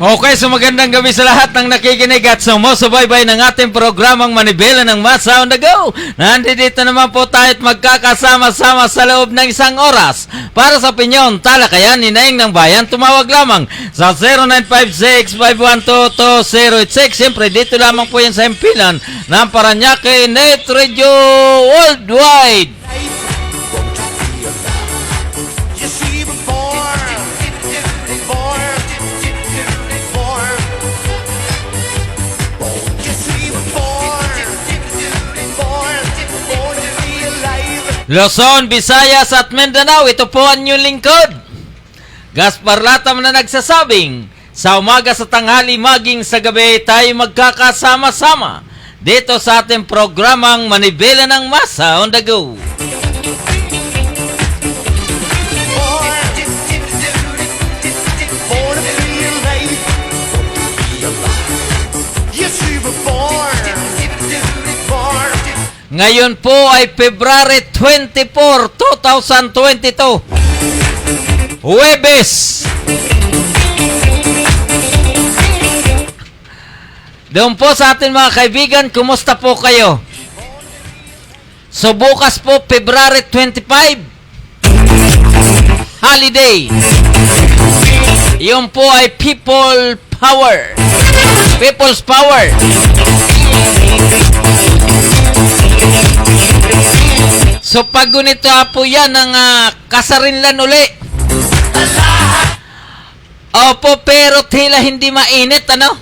Okay, so magandang gabi sa lahat ng nakikinig at sumusubaybay ng ating programang Manibela ng Masa on the Go. Nandito naman po tayo at magkakasama-sama sa loob ng isang oras para sa opinyon, talakayan, ninaing ng bayan. Tumawag lamang sa 0956-512-2086. Siyempre, dito lamang po yan sa himpilan ng Paranaque Net Radio Worldwide. Luzon, Visayas at Mindanao, ito po ang inyong lingkod. Gaspar Latam na nagsasabing, sa umaga, sa tanghali, maging sa gabi, tayo magkakasama-sama dito sa ating programang Manibela ng Masa on the Go. Ngayon po ay February 24, 2022. Huwebes. Doon po sa atin mga kaibigan, kumusta po kayo? So bukas po, February 25, holiday. Yun po ay People Power. People's Power. So pag ganito po yan ang kasarinlan uli. Opo, pero tila hindi mainit, ano?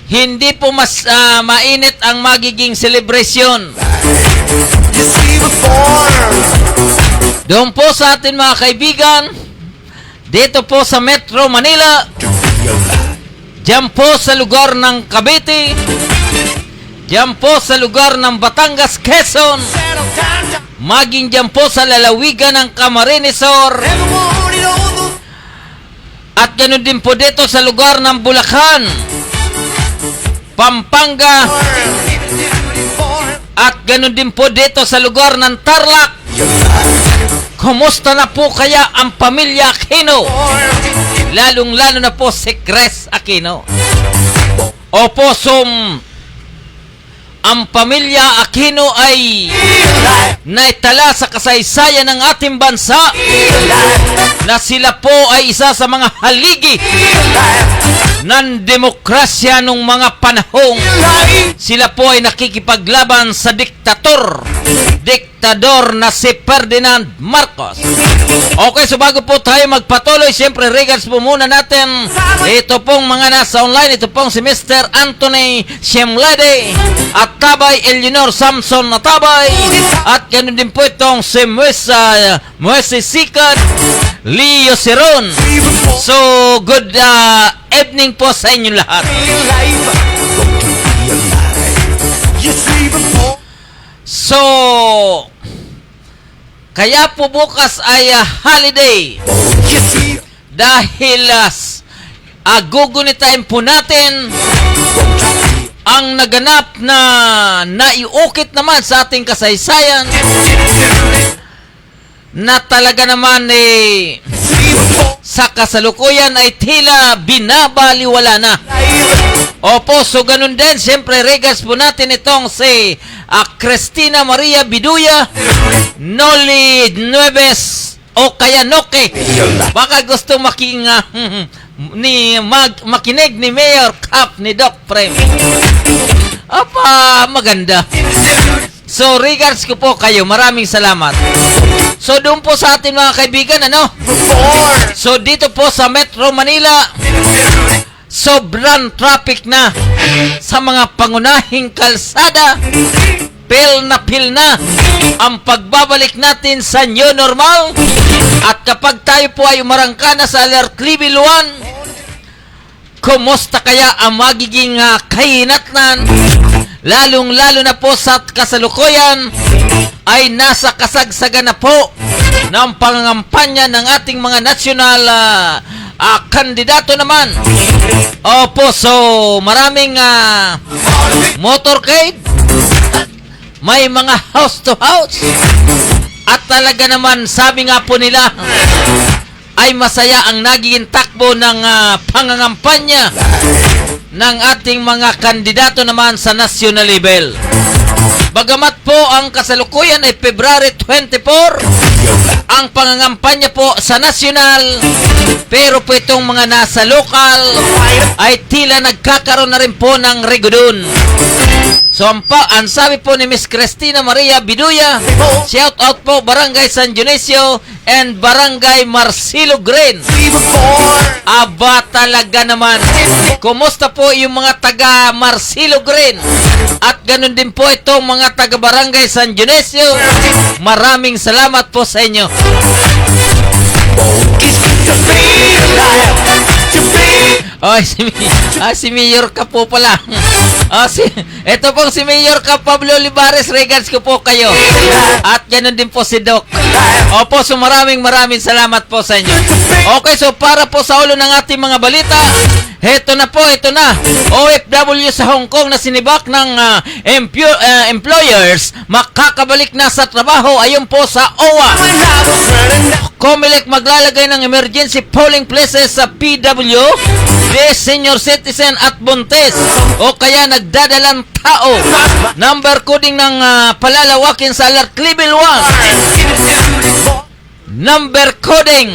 Hindi po mas mainit ang magiging celebration. Doon po sa atin mga kaibigan, dito po sa Metro Manila, diyan po sa lugar ng Cavite, diyan po sa lugar ng Batangas, Quezon, maging diyan po sa lalawigan ng Camarines Sur, at ganoon din po dito sa lugar ng Bulacan, Pampanga, at ganoon din po dito sa lugar ng Tarlac. Kumusta na po kaya ang pamilya Aquino? Lalong-lalo na po si Cres Aquino. Opo, ang pamilya Aquino ay naitala sa kasaysayan ng ating bansa na sila po ay isa sa mga haligi ng demokrasya nung mga panahong sila po ay nakikipaglaban sa diktador na si Ferdinand Marcos. Okay, so bago po tayo magpatuloy, siyempre regards po muna natin ito pong mga nasa online. Ito pong si Mr. Anthony Siemlade at Tabay Eleanor Samson na Tabay, at ganoon din po itong si Moise Sikat Leo Seron. So good evening po sa inyo lahat. So kaya po bukas ay holiday dahil gugunitain po natin ang naganap na naiukit naman sa ating kasaysayan na talaga naman sa kasalukuyan ay tila binabaliwala na. Opo, so ganun din, siyempre regards po natin itong si Cristina Maria Biduya Noli Nueves o kaya Noke. Baka gusto makinig ni Mayor Cap ni Doc Prem. Apa, maganda. So regards ko po kayo, maraming salamat. So doon po sa atin mga kaibigan, ano? So dito po sa Metro Manila, sobrang traffic na sa mga pangunahing kalsada. Pil na ang pagbabalik natin sa new normal. At kapag tayo po ay umarangka na sa alert level 1, kumusta kaya ang magiging kahinatnan? Lalong-lalo na po sa kasalukuyan ay nasa kasagsagan na po ng pangangampanya ng ating mga national kandidato naman. Opo, so maraming motorcade, may mga house to house, at talaga naman sabi nga po nila ay masaya ang naging takbo ng pangangampanya ng ating mga kandidato naman sa national level. Bagamat po ang kasalukuyan ay February 24, ang pangangampanya po sa national, pero po itong mga nasa local ay tila nagkakaroon na rin po ng regodon. So ang sabi po ni Miss Cristina Maria Biduya, shout out po Barangay San Dionisio and Barangay Marcelo Green. Aba talaga naman. Kumusta po yung mga taga Marcelo Green? At ganun din po itong mga taga Barangay San Dionisio. Maraming salamat po sa inyo. Si Mayor ka po pala. Ito pong si Mayor ka Pablo Olivares, regards ko po kayo. At ganun din po si Doc. Opo, so maraming salamat po sa inyo. Okay, so para po sa ulo ng ating mga balita, ito na. OFW sa Hong Kong na sinibak ng employers makakabalik na sa trabaho ayon po sa OWA. COMELEC maglalagay ng emergency polling places sa PW, senior citizen at buntis o kaya nagdadalang tao. Number coding ng palalawakin sa alert level 1. Number coding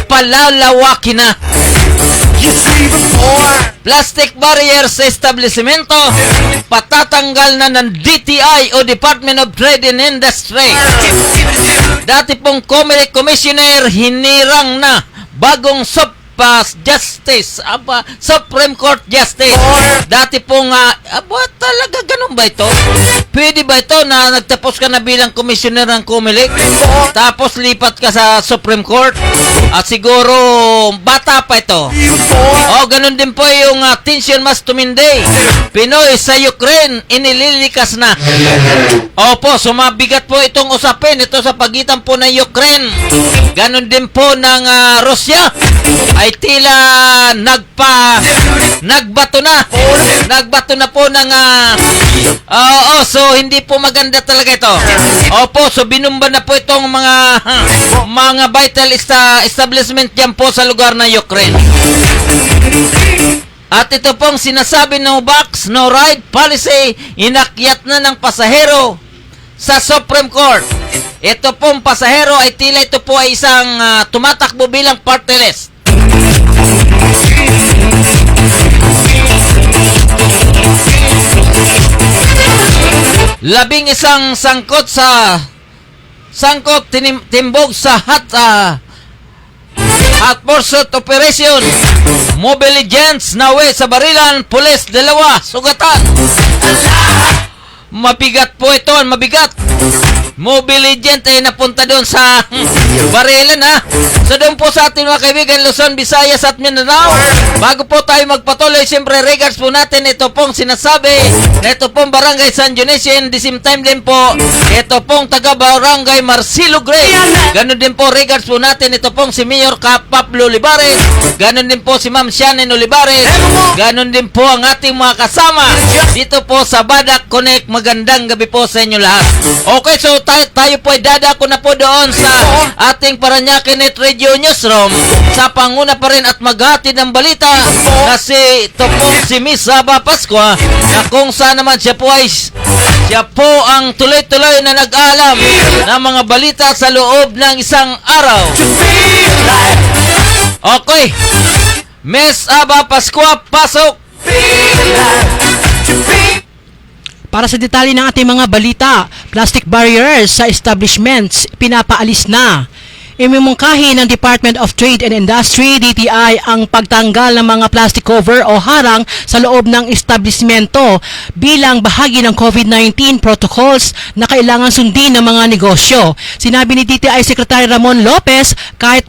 palalawakin na. Plastic barrier sa establishmento, patatanggal na ng DTI o Department of Trade and Industry. Dati pong COMELEC Commissioner hinirang na bagong Supreme Court Justice. Dati pong talaga ganun ba ito? Pwede ba ito na nagtapos ka na bilang commissioner ng COMELEC tapos lipat ka sa Supreme Court? At siguro bata pa ito. Ganun din po yung tension mas tumindi. Pinoy sa Ukraine inililikas na. Opo, sumabigat po itong usapin ito sa pagitan po ng Ukraine. Ganun din po ng Russia ay tila nagbato na po ng so hindi po maganda talaga ito. Opo, so binumba na po itong mga vital establishment diyan po sa lugar ng Ukraine. At ito pong sinasabi ng box no ride policy, inakyat na ng pasahero sa Supreme Court. Ito pong pasahero ay tila ito po ay isang tumatakbo bilang party list. Labing isang sangkot timbog sa hot pursuit operation. Mobile agents nawe sa barilan, pulis 2 sugatan. Mabigat po ito, mabigat. Mobile agent ay napunta doon sa barilan So doon po sa ating mga kaibigan Luzon, Visayas at Mindanao. Bago po tayo magpatuloy, siyempre regards po natin ito pong sinasabi na ito pong Barangay San Dionisio, and the same time din po ito pong taga Barangay Marcelo Green. Ganon din po regards po natin ito pong si Mayor Pablo Olivares. Ganon din po si Ma'am Shannon Olivares. Ganon din po ang ating mga kasama dito po sa Badak Connect. Magandang gabi po sa inyo lahat. Okay, so tayo po ay dadako na po doon sa ating Paranaque Net Radio Newsroom sa panguna pa rin at maghatid ng balita na ito po si Miss Aba Pascua, na kung saan naman siya po ang tuloy-tuloy na nag-aalam ng mga balita sa loob ng isang araw. Okay, Miss Aba Pascua, pasok! Para sa detalye ng ating mga balita, plastic barriers sa establishments pinapaalis na. Imimungkahi ng Department of Trade and Industry, DTI, ang pagtanggal ng mga plastic cover o harang sa loob ng establishmento bilang bahagi ng COVID-19 protocols na kailangan sundin ng mga negosyo. Sinabi ni DTI Secretary Ramon Lopez, kahit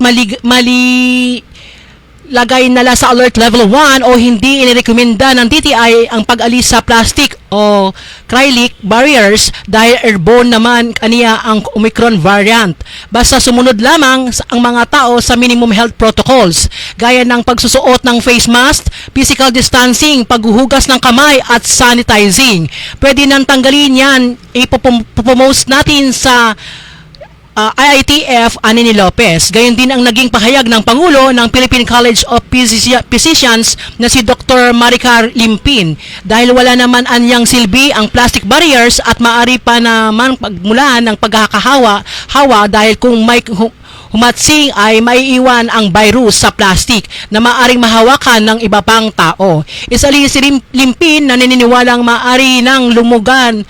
lagay nila sa alert level 1 o hindi inirekomenda ng DTI ang pag-alis sa plastic o acrylic barriers dahil airborne naman kaniya ang Omicron variant. Basta sumunod lamang ang mga tao sa minimum health protocols gaya ng pagsusuot ng face mask, physical distancing, paghuhugas ng kamay at sanitizing. Pwede nang tanggalin yan, ipopost natin sa IITF Anini Lopez. Gayon din ang naging pahayag ng Pangulo ng Philippine College of Physicians na si Dr. Maricar Limpin. Dahil wala naman anyang silbi ang plastic barriers at maaari pa naman pagmulan ng pagkakahawa dahil kung may humatsing ay maiiwan ang virus sa plastic na maaring mahawakan ng iba pang tao. Isa rin si Limpin na naniniwalang maaari ng luwagan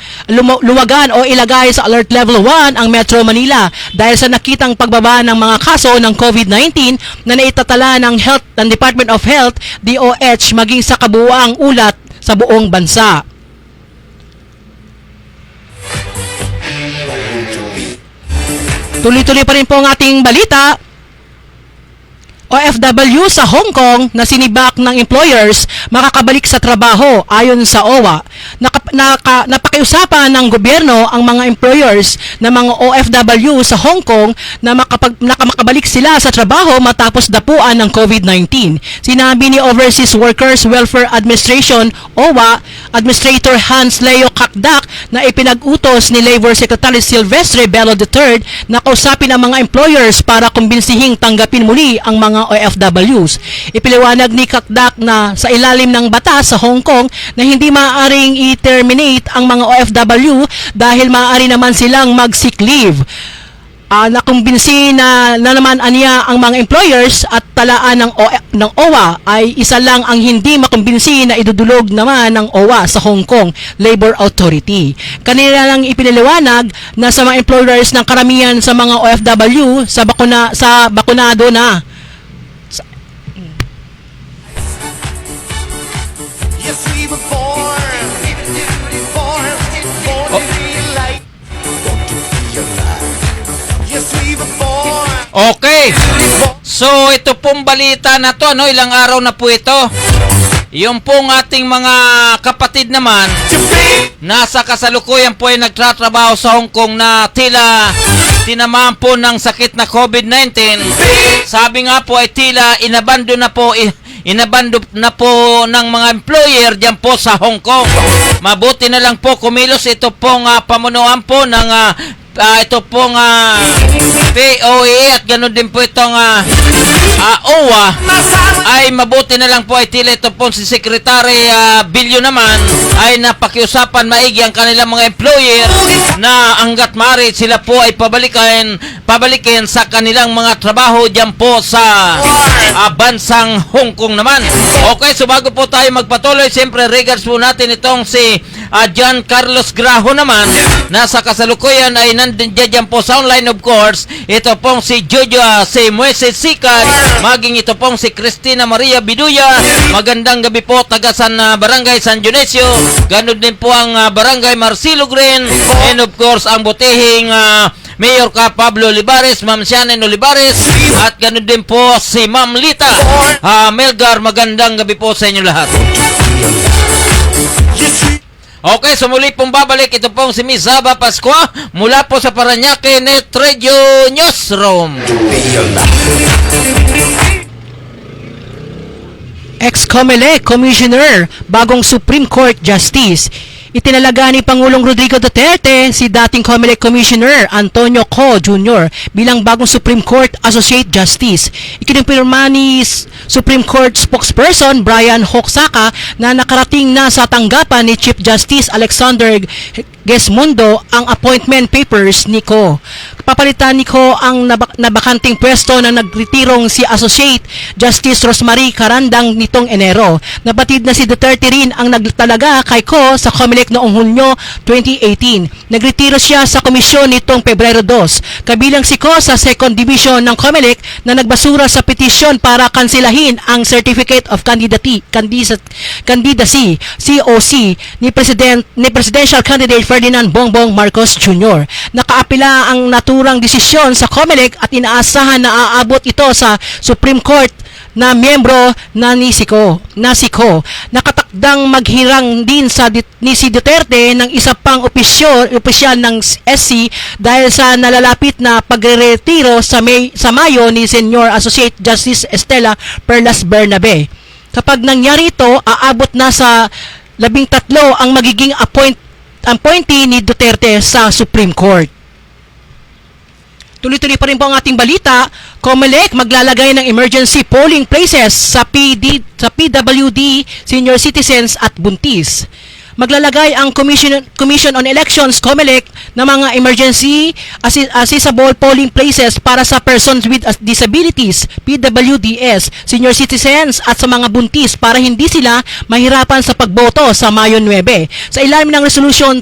o ilagay sa Alert Level 1 ang Metro Manila dahil sa nakitang pagbaba ng mga kaso ng COVID-19 na naitatala ng Department of Health, DOH, maging sa kabuuang ulat sa buong bansa. Tuloy-tuloy pa rin po ang ating balita. OFW sa Hong Kong na sinibak ng employers makakabalik sa trabaho ayon sa OWA. Napakiusapan ng gobyerno ang mga employers na mga OFW sa Hong Kong na makabalik sila sa trabaho matapos dapuan ng COVID-19. Sinabi ni Overseas Workers Welfare Administration OWA Administrator Hans Leo Kakdak na ipinag-utos ni Labor Secretary Silvestre Bello III na kausapin ang mga employers para kumbensihing tanggapin muli ang mga OFWs. Ipiliwanag ni Kakdak na sa ilalim ng batas sa Hong Kong na hindi maaaring i-terminate ang mga OFW dahil maaari naman silang mag-sick leave. Nakumbinsi na naman aniya ang mga employers at talaan ng OWA ay isa lang ang hindi makumbinsi na idudulog naman ng OWA sa Hong Kong Labor Authority. Kanila lang ipinaliwanag na sa mga employers ng karamihan sa mga OFW sa bakunado na. Yes, we were born to be alive. Yes, we were born. Okay. So, ito pong balita na to, ilang araw na po ito. Yung pong ating mga kapatid naman, nasa kasalukuyan po ay nagtatrabaho sa Hong Kong na tila tinamaan po ng sakit na COVID-19. Sabi nga po ay tila inabando na po ng mga employer diyan po sa Hong Kong. Mabuti na lang po kumilos ito pong pamunuan po ng ito pong POE at ganoon din po itong OWA ay mabuti na lang po ay tila ito pong si Secretary Bilyo naman ay napakiusapan maigi ang kanilang mga employer na hanggat maaari sila po ay pabalikin sa kanilang mga trabaho diyan po sa bansang Hong Kong naman. Okay, so bago po tayo magpatuloy, siyempre regards po natin itong si John Carlos Graho naman. Nasa kasalukuyan ay nandiyan po sa online of course. Ito pong si Jojo, si Moises Sikat, maging ito pong si Cristina Maria Biduya. Magandang gabi po, taga Barangay San Dionisio. Ganon din po ang Barangay Marcelo Green. And of course, ang butihing Mayor ka Pablo Olivares, Ma'am Shannon Olivares, at ganoon din po si Ma'am Lita Melgar. Magandang gabi po sa inyo lahat. Okay, so muli pong babalik ito pong si Miss Zaba Pascua mula po sa Paranaque Net Radio Newsroom. Ex-COMELEC Commissioner, bagong Supreme Court Justice. Itinalaga ni Pangulong Rodrigo Duterte si dating COMELEC Commissioner Antonio Co. Jr. bilang bagong Supreme Court Associate Justice. Ikinumpirma ni Supreme Court spokesperson Brian Hoxaca na nakarating na sa tanggapan ni Chief Justice Alexander Gesmundo ang appointment papers ni Co. Papalitan ni Co ang nabakanting pwesto na nagretirong si Associate Justice Rosemary Carandang nitong Enero. Nabatid na si Duterte rin ang nagtalaga kay Co sa COMELEC noong Hunyo 2018. Nagretiro siya sa komisyon nitong Pebrero 2. Kabilang si Co sa Second Division ng COMELEC na nagbasura sa petisyon para kansilahin ang Certificate of Candidacy COC ni Presidential Candidate Ferdinand Bongbong Marcos Jr. Nakaapila ang naturang desisyon sa COMELEC at inaasahan na aabot ito sa Supreme Court na miyembro na si Co. Nakatakdang maghirang din ni si Duterte ng isa pang opisyal ng SC dahil sa nalalapit na pagre-retiro sa Mayo ni Senior Associate Justice Estela Perlas Bernabe. Kapag nangyari ito, aabot na sa 13 ang magiging appointee ni Duterte sa Supreme Court. Tuloy-tuloy pa rin po ang ating balita. COMELEC maglalagay ng emergency polling places sa PWD, senior citizens at buntis. Maglalagay ang Commission on Elections, COMELEC, ng mga emergency accessible polling places para sa persons with disabilities, PWDs, senior citizens at sa mga buntis para hindi sila mahirapan sa pagboto sa Mayo 9. Sa ilalim ng Resolution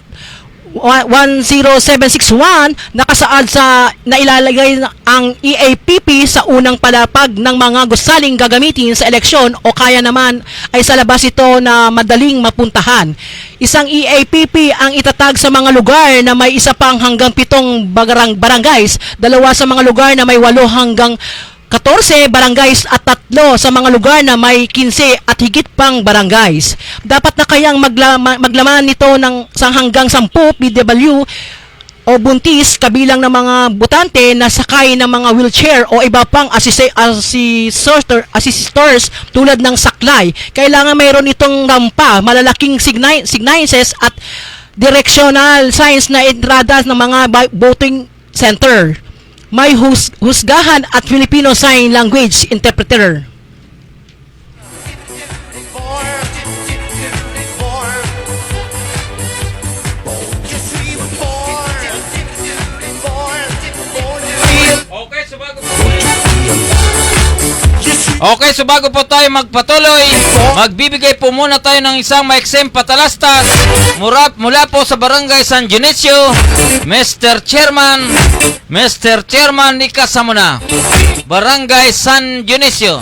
10761 nakasaad sa nailalagay ang EAPP sa unang palapag ng mga gusaling gagamitin sa eleksyon o kaya naman ay sa labas ito na madaling mapuntahan. Isang EAPP ang itatag sa mga lugar na may isa pang hanggang 7 barangays, 2 sa mga lugar na may 8 hanggang 14 barangays at 3 sa mga lugar na may 15 at higit pang barangays. Dapat na kayang maglaman nito ng hanggang 10 PW o buntis kabilang ng mga botante na sakay ng mga wheelchair o iba pang assistors tulad ng saklay. Kailangan mayroon itong rampa, malalaking signalizes at directional signs na entrada ng mga voting center. May husgahan at Filipino Sign Language interpreter. Okay, so bago po tayo magpatuloy, magbibigay po muna tayo ng isang maikseng patalastas mula po sa Barangay San Dionisio. Mr. Chairman, ikasa mo na. Barangay San Dionisio.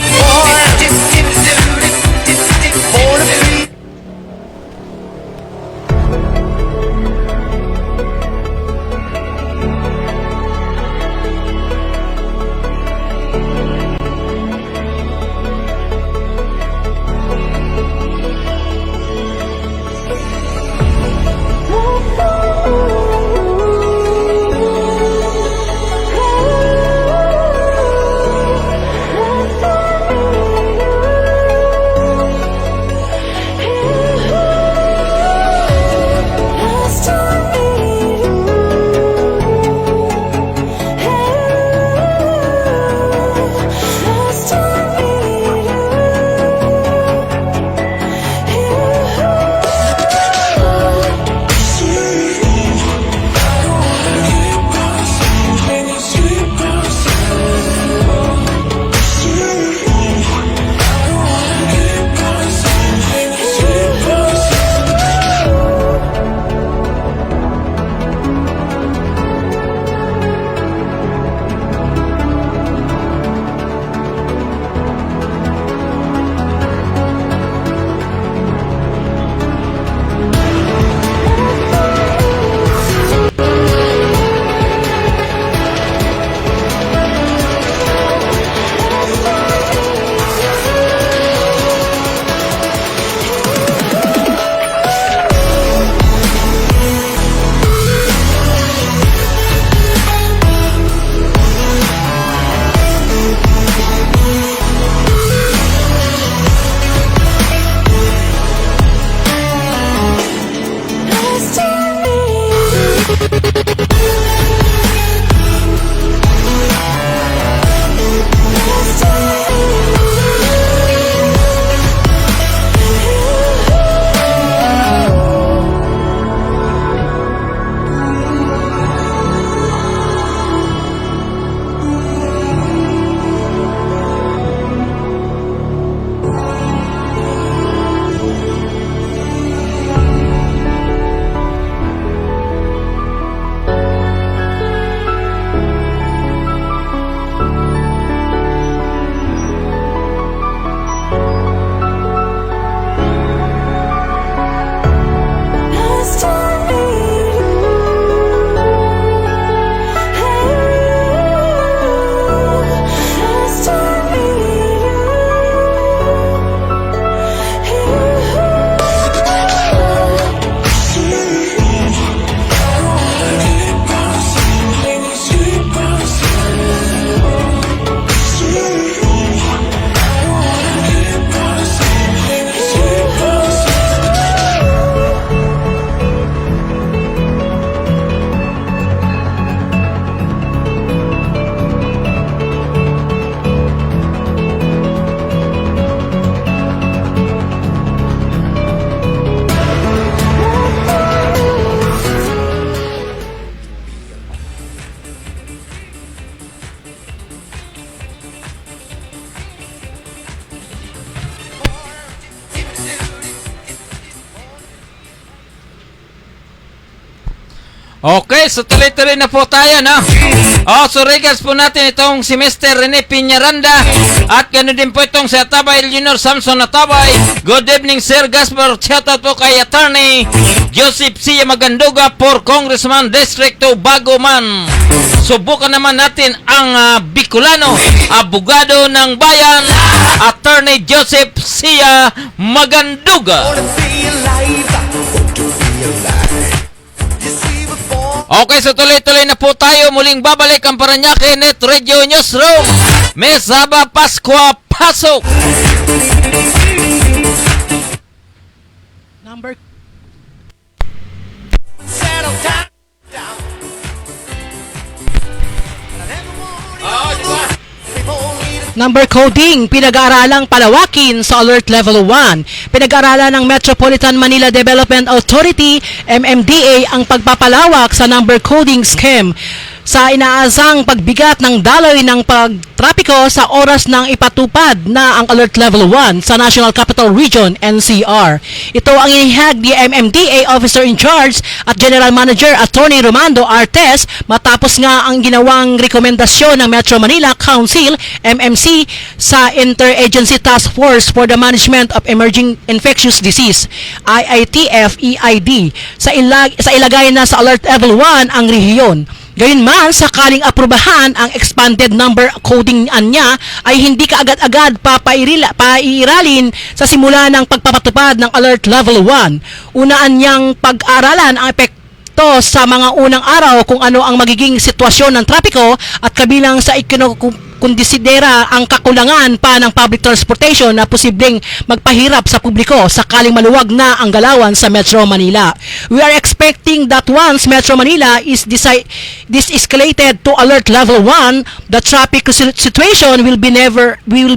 Okay, so tuloy-tuloy na po tayo, no? So regards po natin itong si Mr. Rene Piñaranda at ganoon din po itong si Atabay Junior Samson Atabay. Good evening, Sir Gaspar. Shoutout po kay Attorney Joseph C. Maganduga for Congressman District 2 Bagoman. Subukan naman natin ang Bicolano, abogado ng bayan, Attorney Joseph C. Maganduga. Want to be alive. Want to be alive. You see before. Okay, so tuloy-tuloy na po tayo. Muling babalik ang Paranaque Net Radio Newsroom. Mesaba Pascua, pasok! Number Settle down. Number coding, pinag-aaralang palawakin sa Alert Level 1. Pinag-aaralan ng Metropolitan Manila Development Authority, MMDA, ang pagpapalawak sa number coding scheme sa inaasang pagbigat ng daloy ng pagtrapiko sa oras ng ipatupad na ang Alert Level 1 sa National Capital Region, NCR. Ito ang inihag ni MMDA Officer in Charge at General Manager Attorney Romando Artes matapos nga ang ginawang rekomendasyon ng Metro Manila Council, MMC, sa Interagency Task Force for the Management of Emerging Infectious Disease, IITF-EID, sa ilagay na sa Alert Level 1 ang rehiyon. Gayunman, sakaling aprubahan ang expanded number coding niya ay hindi kaagad-agad paiiralin sa simula ng pagpapatupad ng Alert Level 1. Unaan niyang pag-aralan ang epekto sa mga unang araw kung ano ang magiging sitwasyon ng trapiko at kabilang sa konsidera ang kakulangan pa ng public transportation na posibleng magpahirap sa publiko sakaling maluwag na ang galawan sa Metro Manila. We are expecting that once Metro Manila is escalated to Alert Level 1, the traffic situation will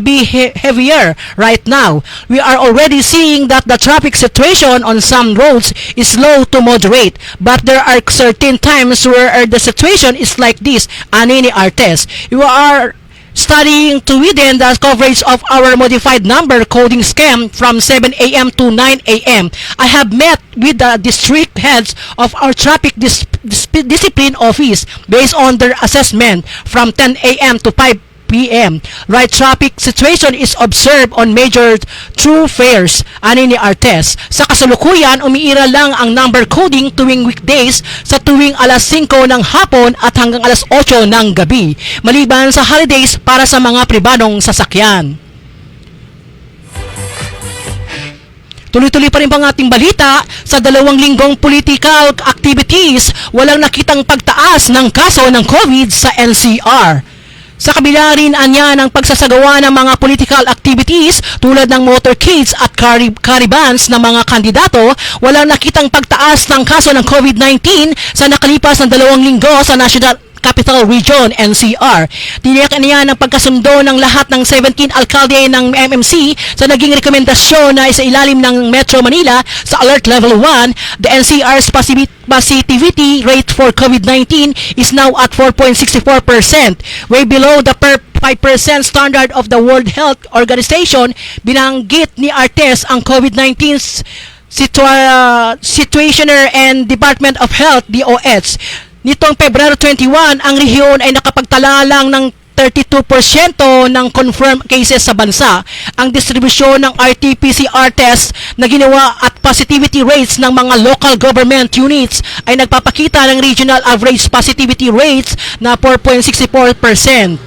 be heavier right now. We are already seeing that the traffic situation on some roads is low to moderate, but there are certain times where the situation is like this, Anini Artes. You are studying to within the coverage of our modified number coding scheme from 7 a.m. to 9 a.m. I have met with the district heads of our traffic discipline office based on their assessment from 10 a.m. to 5 p.m. Right traffic situation is observed on major thoroughfares, ani ni Artes. Sa kasalukuyan, umiiral lang ang number coding tuwing weekdays sa tuwing alas 5 ng hapon at hanggang alas 8 ng gabi, maliban sa holidays para sa mga pribadong sasakyan. Tuloy-tuloy pa rin pang ating balita. Sa 2 linggong political activities, walang nakitang pagtaas ng kaso ng COVID sa NCR. Sa kabila rin anya ng pagsasagawa ng mga political activities tulad ng motorcades at caravans ng mga kandidato, walang nakitang pagtaas ng kaso ng COVID-19 sa nakalipas ng 2 linggo sa National Capital Region, NCR. Tiniyak niya ng pagkasundo ng lahat ng 17 alkalde ng MMC sa naging rekomendasyon na isa ilalim ng Metro Manila sa Alert Level 1. The NCR's positivity rate for COVID-19 is now at 4.64%, way below the per 5% standard of the World Health Organization. Binanggit ni Artes ang COVID-19's Situationer and Department of Health, DOH. Nitong Pebrero 21, ang rehiyon ay nakapagtala lang ng 32% ng confirmed cases sa bansa. Ang distribusyon ng RT-PCR test na ginawa at positivity rates ng mga local government units ay nagpapakita ng regional average positivity rates na 4.64%.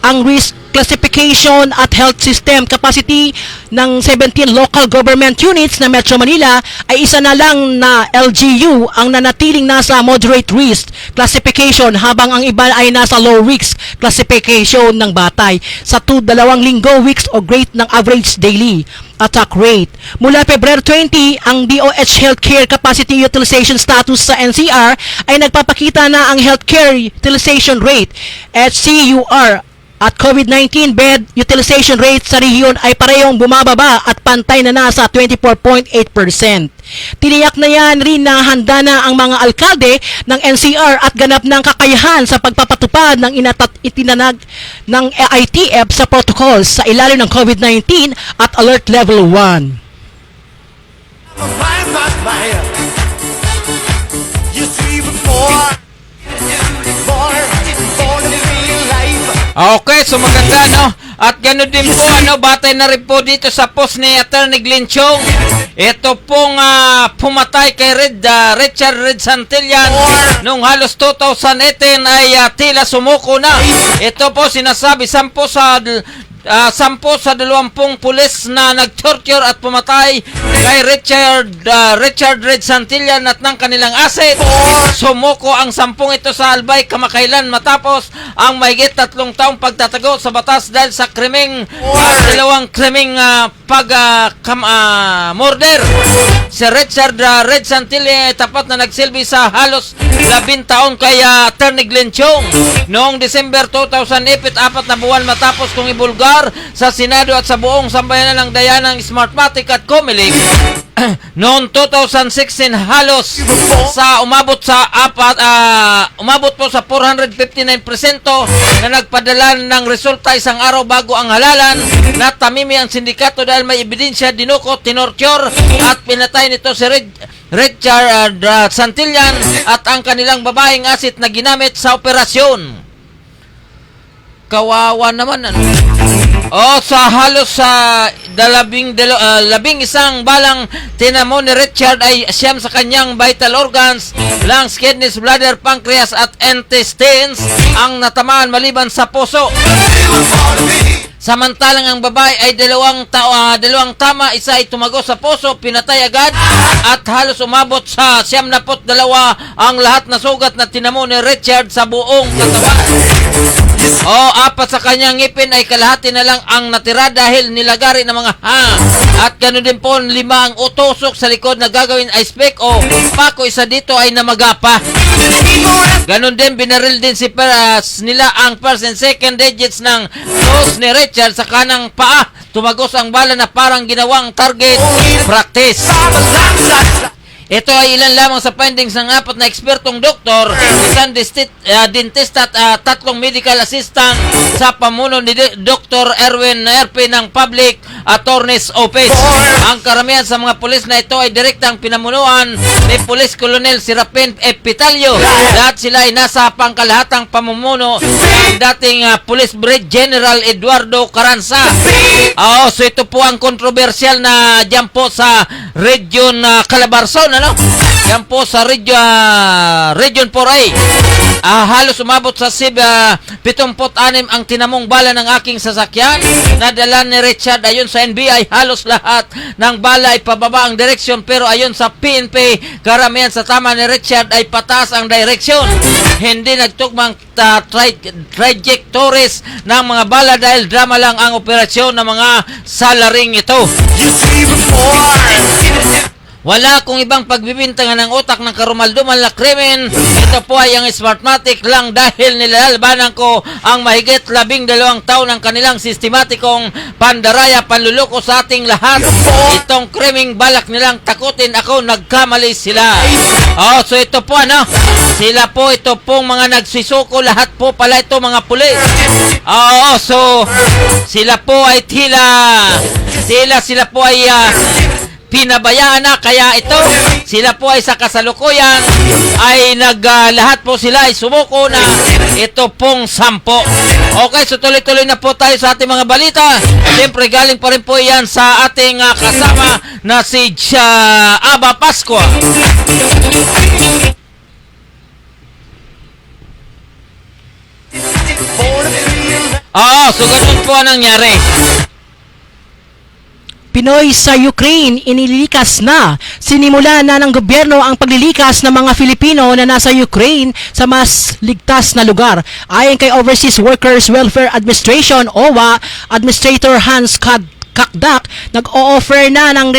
Ang risk classification at health system capacity ng 17 local government units na Metro Manila ay isa na lang na LGU ang nanatiling nasa moderate risk classification habang ang iba ay nasa low risk classification ng batay sa 2 linggo weeks o great ng average daily attack rate. Mula Pebrero 20, ang DOH Healthcare Capacity Utilization Status sa NCR ay nagpapakita na ang healthcare utilization rate, HCUR, at COVID-19 bed utilization rate sa rehiyon ay parehong bumababa at pantay na nasa 24.8%. Tiniyak na yan rin na handa na ang mga alkalde ng NCR at ganap ng kakayahan sa pagpapatupad ng itinanag ng ITF sa protocols sa ilalim ng COVID-19 at Alert Level 1. You see before. Okay, so maganda, no? At gano'n din po, batay na rin po dito sa post ni Attorney Glenn Chong. Ito pong pumatay kay Richard Red Santillan noong halos 2018 ay tila sumuko na. Ito po sinasabi, 10 sa 20 pulis na nag-torture at pumatay kay Richard Red Santillan at ng kanilang asset. Sumuko ang 10 ito sa Albay kamakailan matapos ang mahigit 3 taong pagtatago sa batas dahil sa krimeng dalawang krimeng murder. Si Richard Red Santillan ay tapat na nagsilbi sa halos 10 taon kay Attorney Glenn Chong. Noong December 2008, 4 na buwan matapos kung ibulgar sa Senado at sa buong sambayanan ng Dayanang Smartmatic at Comelec. Noong 2016 halos umabot po sa 459% na nagpadala ng resulta isang araw bago ang halalan na tamimi ang sindikato dahil may ebidensya dinuko, tinorture at pinatay nito si Richard Santillan at ang kanilang babaeng asit na ginamit sa operasyon. Kawawa naman, ano? Sa halos sa 11 balang tinamo ni Richard ay siyam sa kanyang vital organs, lungs, kidneys, bladder, pancreas at intestines ang natamaan maliban sa puso. Samantalang ang babae ay dalawang tama, isa ay tumago sa puso, pinatay agad at halos umabot sa 72 ang lahat na sugat na tinamo ni Richard sa buong katawan. 4 sa kanyang ngipin ay kalahati na lang ang natira dahil nilagari ng mga at ganoon din po 5 ang utusok sa likod na gagawin ay spek o pako, isa dito ay namagapa. Ganon din binaril din nila ang first and second digits ng nose ni Richard sa kanang paa. Tumagos ang bala na parang ginawang target practice. Ito ay ilan lamang sa findings ng 4 na ekspertong doktor, isang dentist at 3 medical assistant sa pamuno ni Dr. Erwin Erpe ng Public Attorney's Office. Ang karamihan sa mga pulis na ito ay direktang pinamunuan ni Police Colonel Serapin F. Pitalio. Lahat sila ay nasa pangkalahatang pamumuno ng dating Police Brigadier General Eduardo Carranza. So ito po ang kontrobersyal na dyan po sa Region Calabarzon, ano? Yan po sa Region 4A. Halos umabot sa 76 ang tinamong bala ng aking sasakyan na dala ni Richard. Ayon sa NBI, halos lahat ng bala ay pababa ang direksyon, pero ayon sa PNP, karamihan sa tama ni Richard ay pataas ang direksyon. Hindi nagtugmang trajectories ng mga bala dahil drama lang ang operasyon ng mga salaring ito. Wala kong ibang pagbibintangan ng utak ng karumaldumal na krimen. Ito po ay ang Smartmatic lang dahil nilalbanan ko ang mahigit 12 taon ng kanilang sistematikong pandaraya, panluloko sa ating lahat. Itong krimeng balak nilang takutin ako, nagkamali sila. So ito po, ano? Sila po, ito pong mga nagsisuko, lahat po pala ito mga pulis. So sila po ay sila po ay pinabayaan na, kaya ito sila po ay sa kasalukuyan ay lahat po sila ay sumuko na. Ito pong 10. Okay, so tuloy-tuloy na po tayo sa ating mga balita. Siyempre galing pa rin po yan sa ating kasama na si Aba Pascua. So ganun po ang nangyari. Pinoy sa Ukraine, inilikas na. Sinimula na ng gobyerno ang paglilikas ng mga Filipino na nasa Ukraine sa mas ligtas na lugar. Ayon kay Overseas Workers Welfare Administration, OWA, Administrator Hans Kakdak, nag-o-offer na ng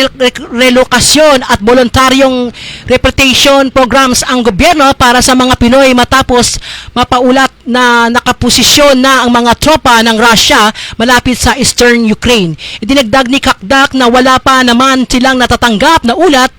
relokasyon at voluntaryong repatriation programs ang gobyerno para sa mga Pinoy matapos mapaulat na nakaposisyon na ang mga tropa ng Russia malapit sa Eastern Ukraine. Idinagdag ni Kakdak na wala pa naman silang natatanggap na ulat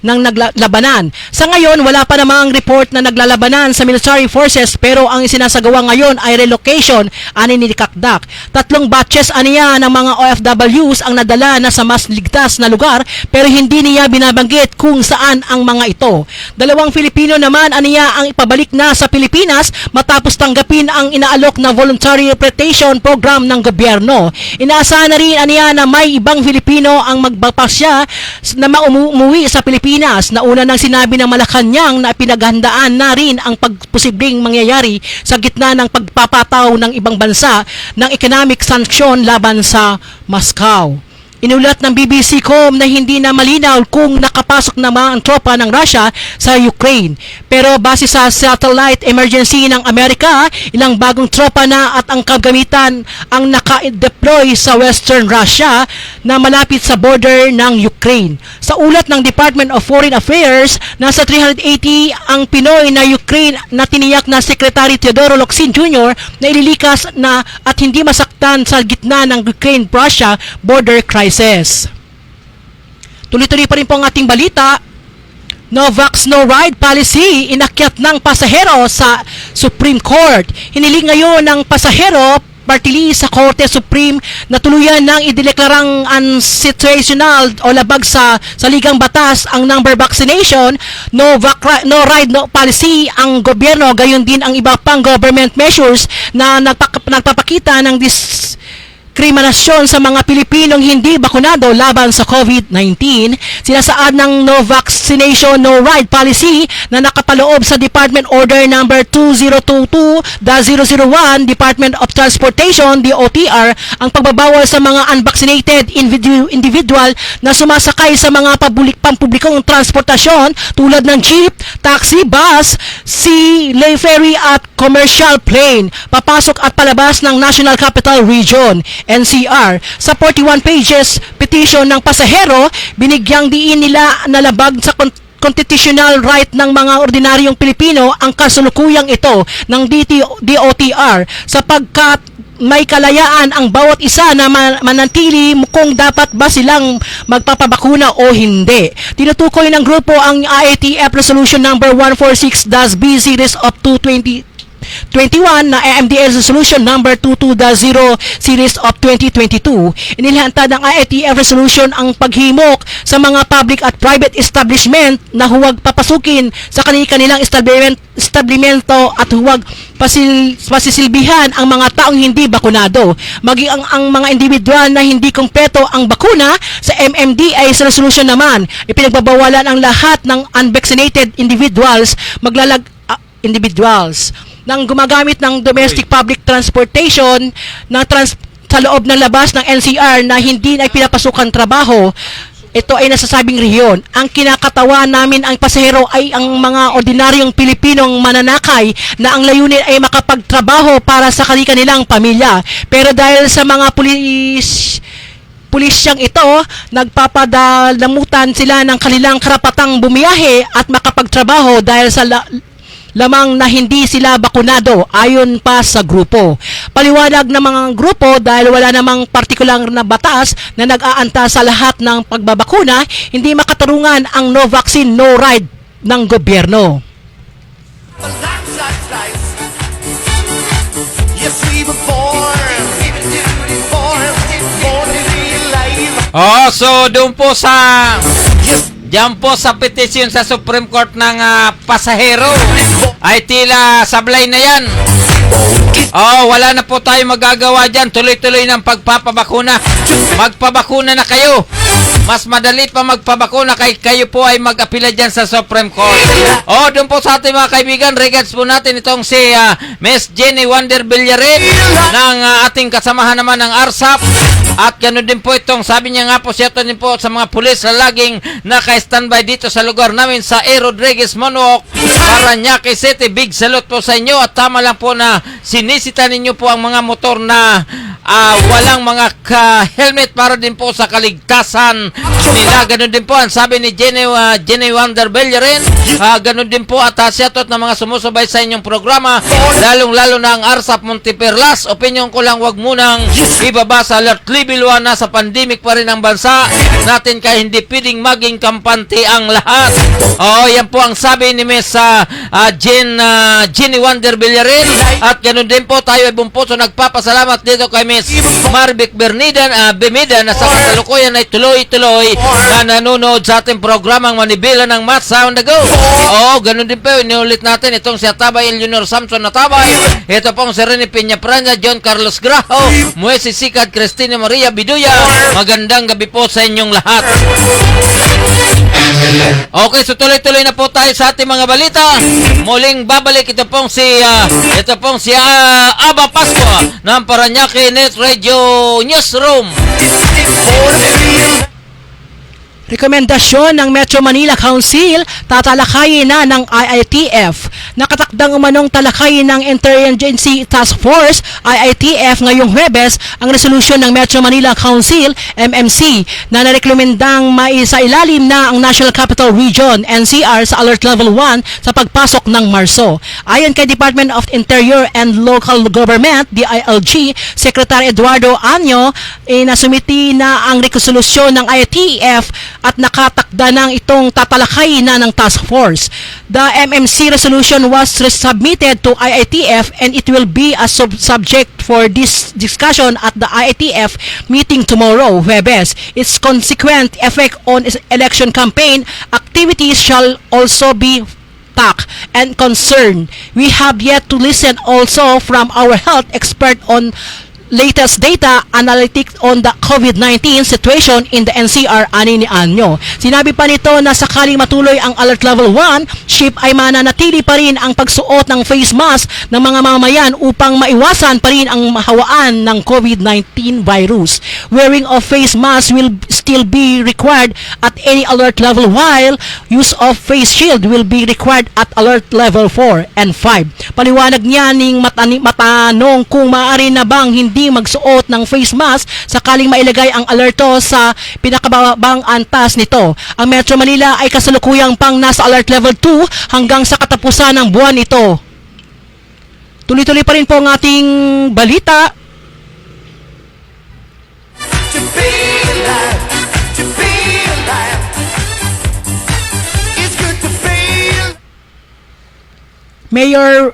ng naglalabanan. Sa ngayon, wala pa namang report na naglalabanan sa military forces pero ang isinasagawa ngayon ay relocation ani ni Kakdak. 3 batches aniya ng mga OFWs ang nadala na sa mas ligtas na lugar pero hindi niya binabanggit kung saan ang mga ito. 2 Filipino naman aniya ang ipabalik na sa Pilipinas matapos tanggapin ang inaalok na voluntary repatriation program ng gobyerno. Inaasahan na rin aniya na may ibang Filipino ang magbapasya na umuwi sa Pilipinas. Nauna nang sinabi ng Malacanang na pinaghandaan na rin ang pagposibleng mangyayari sa gitna ng pagpapataw ng ibang bansa ng economic sanction laban sa Moscow. Inulat ng BBC.com na hindi na malinaw kung nakapasok na ang tropa ng Russia sa Ukraine. Pero base sa satellite emergency ng Amerika, ilang bagong tropa na at ang kagamitan ang naka-deploy sa Western Russia na malapit sa border ng Ukraine. Sa ulat ng Department of Foreign Affairs, nasa 380 ang Pinoy na Ukraine na tiniyak na Secretary Teodoro Locsin Jr. na ililikas na at hindi masaktan sa gitna ng Ukraine-Russia border crisis. Tuloy-tuloy pa rin po ang ating balita. No vax, no ride policy inakyat ng pasahero sa Supreme Court. Hiniling ngayon ng pasahero partili sa Korte Supreme na tuluyan ng ideklarang unconstitutional o labag sa ligang batas ang number vaccination. No ride, no policy ang gobyerno, gayon din ang iba pang government measures na nagpapakita ng diskriminasyon sa mga Pilipinong hindi bakunado laban sa COVID-19. Sinasaad ng no vaccination, no ride policy na nakapaloob sa Department Order number 2022-001, Department of Transportation, DOTR, ang pagbabawal sa mga unvaccinated individual na sumasakay sa mga pampublikong transportasyon tulad ng jeep, taxi, bus, sea, ferry at commercial plane, papasok at palabas ng National Capital Region, NCR. Sa 41 pages petition ng pasahero, binigyang diin nila na labag sa constitutional right ng mga ordinaryong Pilipino ang kasulukuyang ito ng DOTR sapagkat may kalayaan ang bawat isa na manatili kung dapat ba silang magpapabakuna o hindi. Tinutukoy ng grupo ang IATF Resolution number 146-B Series of 2021 na AMDL Resolution number 22-0 Series of 2022. Inilahantad ng IATF Resolution ang paghimok sa mga public at private establishment na huwag papasukin sa kanilang establishmento at huwag pasisilbihan ang mga taong hindi bakunado. Maging ang mga individual na hindi kumpleto ang bakuna. Sa MMDA sa resolution naman, ipinagbabawalan ang lahat ng unvaccinated individuals nang gumagamit ng domestic public transportation sa loob ng labas ng NCR na hindi na pinapasukan trabaho. Ito ay nasasabing rehiyon. Ang kinakatawa namin ang pasahero ay ang mga ordinaryong Pilipinong mananakay na ang layunin ay makapagtrabaho para sa kanilang pamilya. Pero dahil sa mga pulisyang ito, nagpapadalamutan sila ng kanilang karapatang bumiyahe at makapagtrabaho dahil sa lamang na hindi sila bakunado ayon pa sa grupo. Paliwanag ng mga grupo dahil wala namang partikular na batas na nag-aanta sa lahat ng pagbabakuna, hindi makatarungan ang no vaccine, no ride ng gobyerno. So doon po diyan po sa petisyon sa Supreme Court ng pasahero ay tila sablay na yan. Wala na po tayo magagawa dyan. Tuloy-tuloy ng pagpapabakuna. Magpabakuna na kayo. Mas madali pa magpabakuna kay kayo po ay mag-apila dyan sa Supreme Court. Doon po sa ating mga kaibigan, regards po natin itong si Miss Jenny Wander Villaret ng ating kasamahan naman ng ARSAP. At ganoon din po itong, sabi niya nga po, siya din po sa mga pulis na laging naka-standby dito sa lugar namin sa A. Rodriguez, Monoc, Parañaque City. Big salute po sa inyo at tama lang po na sinisita ninyo po ang mga motor na walang mga helmet para din po sa kaligtasan nila. Ganun din po ang sabi ni Jenny Wander Bellerin. Ganun din po at shoutout ng mga sumusubay sa inyong programa, lalong-lalo na ang ARSAP Monteperlas. Opinion ko lang, wag munang ibaba sa alert level 1 na sa pandemic pa rin ang bansa natin kaya hindi pwedeng maging kampante ang lahat. Yan po ang sabi ni Miss Jenny Wander Bellerin. At ganun din po tayo ay bumpuso nagpapasalamat dito kay Miss Marvic Bemida na sa kasalukuyan ay tuloy-tuloy na nanonood sa ating programang Manibela ng Math Sound Ago. Ganun din po, iniulit natin itong si Atabay Eleanor Samson Atabay. Ito pong si Rene Peña Pranya, John Carlos Graho, Muesi Sikad, Cristina Maria Biduya. Magandang gabi po sa inyong lahat. Okay, so tuloy-tuloy na po tayo sa ating mga balita. Muling babalik ito pong si Aba Pascua ng Paranaque Net Radio Newsroom. Rekomendasyon ng Metro Manila Council, tatalakayin na ng IITF. Nakatakdang umanong talakayin ng Interagency Task Force, IITF, ngayong Huwebes ang resolusyon ng Metro Manila Council, MMC, na narekomendang maisailalim na ang National Capital Region, NCR, sa Alert Level 1 sa pagpasok ng Marso. Ayon kay Department of Interior and Local Government, DILG, Secretary Eduardo Anyo, nasumiti na ang resolusyon ng IITF at nakatakda ng itong tatalakayin na ng task force. The MMC resolution was submitted to IITF and it will be a subject for this discussion at the IITF meeting tomorrow, Huwebes. Its consequent effect on election campaign activities shall also be talk and concern. We have yet to listen also from our health expert on latest data analytics on the COVID-19 situation in the NCR, ani ni Anyo. Sinabi pa nito na sakaling matuloy ang Alert Level 1, SHIP ay mananatili pa rin ang pagsuot ng face mask ng mga mamamayan upang maiwasan pa rin ang mahawaan ng COVID-19 virus. Wearing of face mask will still be required at any alert level, while use of face shield will be required at Alert Level 4 and 5. Paliwanag niya ning matanong kung maaari na bang hindi magsuot ng face mask sakaling mailagay ang alerto sa pinakababang antas nito. Ang Metro Manila ay kasalukuyang pang nasa Alert Level 2 hanggang sa katapusan ng buwan ito. Tuloy-tuloy pa rin po ang ating balita. To be alive, to be alive. It's good to feel. Mayor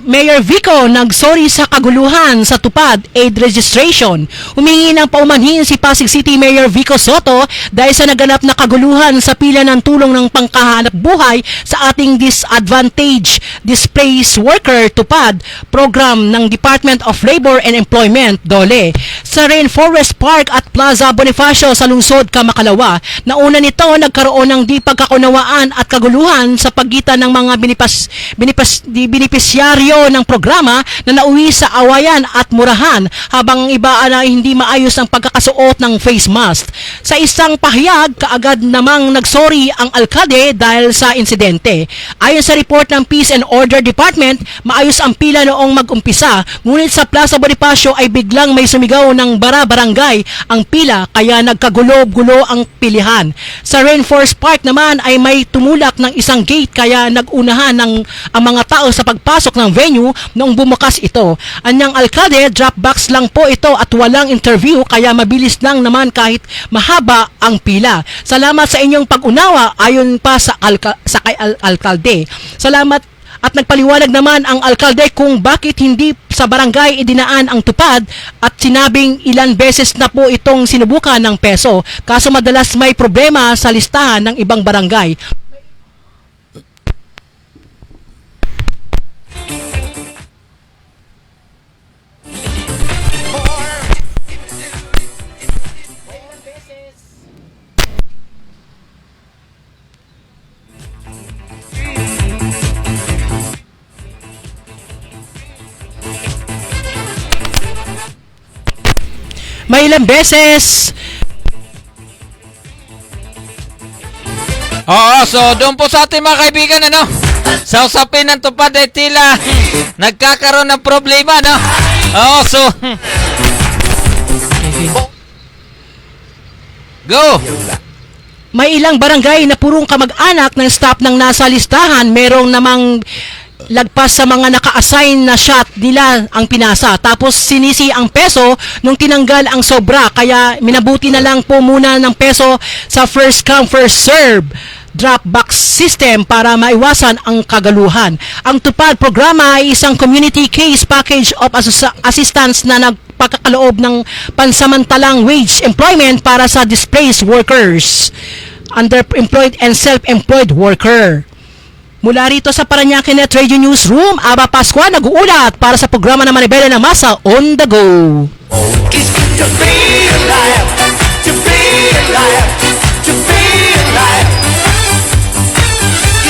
Mayor Vico nagsorry sa kaguluhan sa tupad aid registration. Humingi ng paumanhin si Pasig City Mayor Vico Soto dahil sa naganap na kaguluhan sa pila ng tulong ng pangkahanap buhay sa ating disadvantaged displaced worker tupad program ng Department of Labor and Employment, DOLE, sa Rainforest Park at Plaza Bonifacio sa lungsod Kamakalawa. Nauna nito nagkaroon ng di pagkakunawaan at kaguluhan sa pagitan ng mga benepisyaryo ng programa na nauwi sa awayan at murahan, habang iba na hindi maayos ang pagkakasuot ng face mask. Sa isang pahayag, kaagad namang nagsorry ang alkalde dahil sa insidente. Ayon sa report ng Peace and Order Department, maayos ang pila noong mag-umpisa, ngunit sa Plaza Bonifacio ay biglang may sumigaw ng bara-barangay ang pila kaya nagkagulo-gulo ang pilihan. Sa Rainforest Park naman ay may tumulak ng isang gate kaya nagunahan ang mga tao sa pagpasok ng venue noong bumukas ito. Anyang alkalde, Dropbox lang po ito at walang interview kaya mabilis lang naman kahit mahaba ang pila. Salamat sa inyong pag-unawa, ayon pa sa alkalde. Salamat. At nagpaliwanag naman ang alkalde kung bakit hindi sa barangay idinaan ang tupad at sinabing ilan beses na po itong sinubukan ng peso. Kaso madalas may problema sa listahan ng ibang barangay. May ilang beses. So doon po sa ating mga kaibigan, sa usapin ng tupad ay tila nagkakaroon ng problema, Oh, so go. May ilang barangay na purong kamag-anak ng staff ng nasa listahan, merong namang lagpas sa mga naka-assign na shot nila ang pinasa. Tapos sinisi ang peso nung tinanggal ang sobra. Kaya minabuti na lang po muna ng peso sa first come first serve drop box system para maiwasan ang kagaluhan. Ang tupad programa ay isang community case package of assistance na nagpakakaloob ng pansamantalang wage employment para sa displaced workers, underemployed and self-employed worker. Mula rito sa Parañaque Net Radio Newsroom, Aba Pascua nag-uulat para sa programa na Manibela ng Masa on the Go. It's good to be alive, to be alive, to be alive.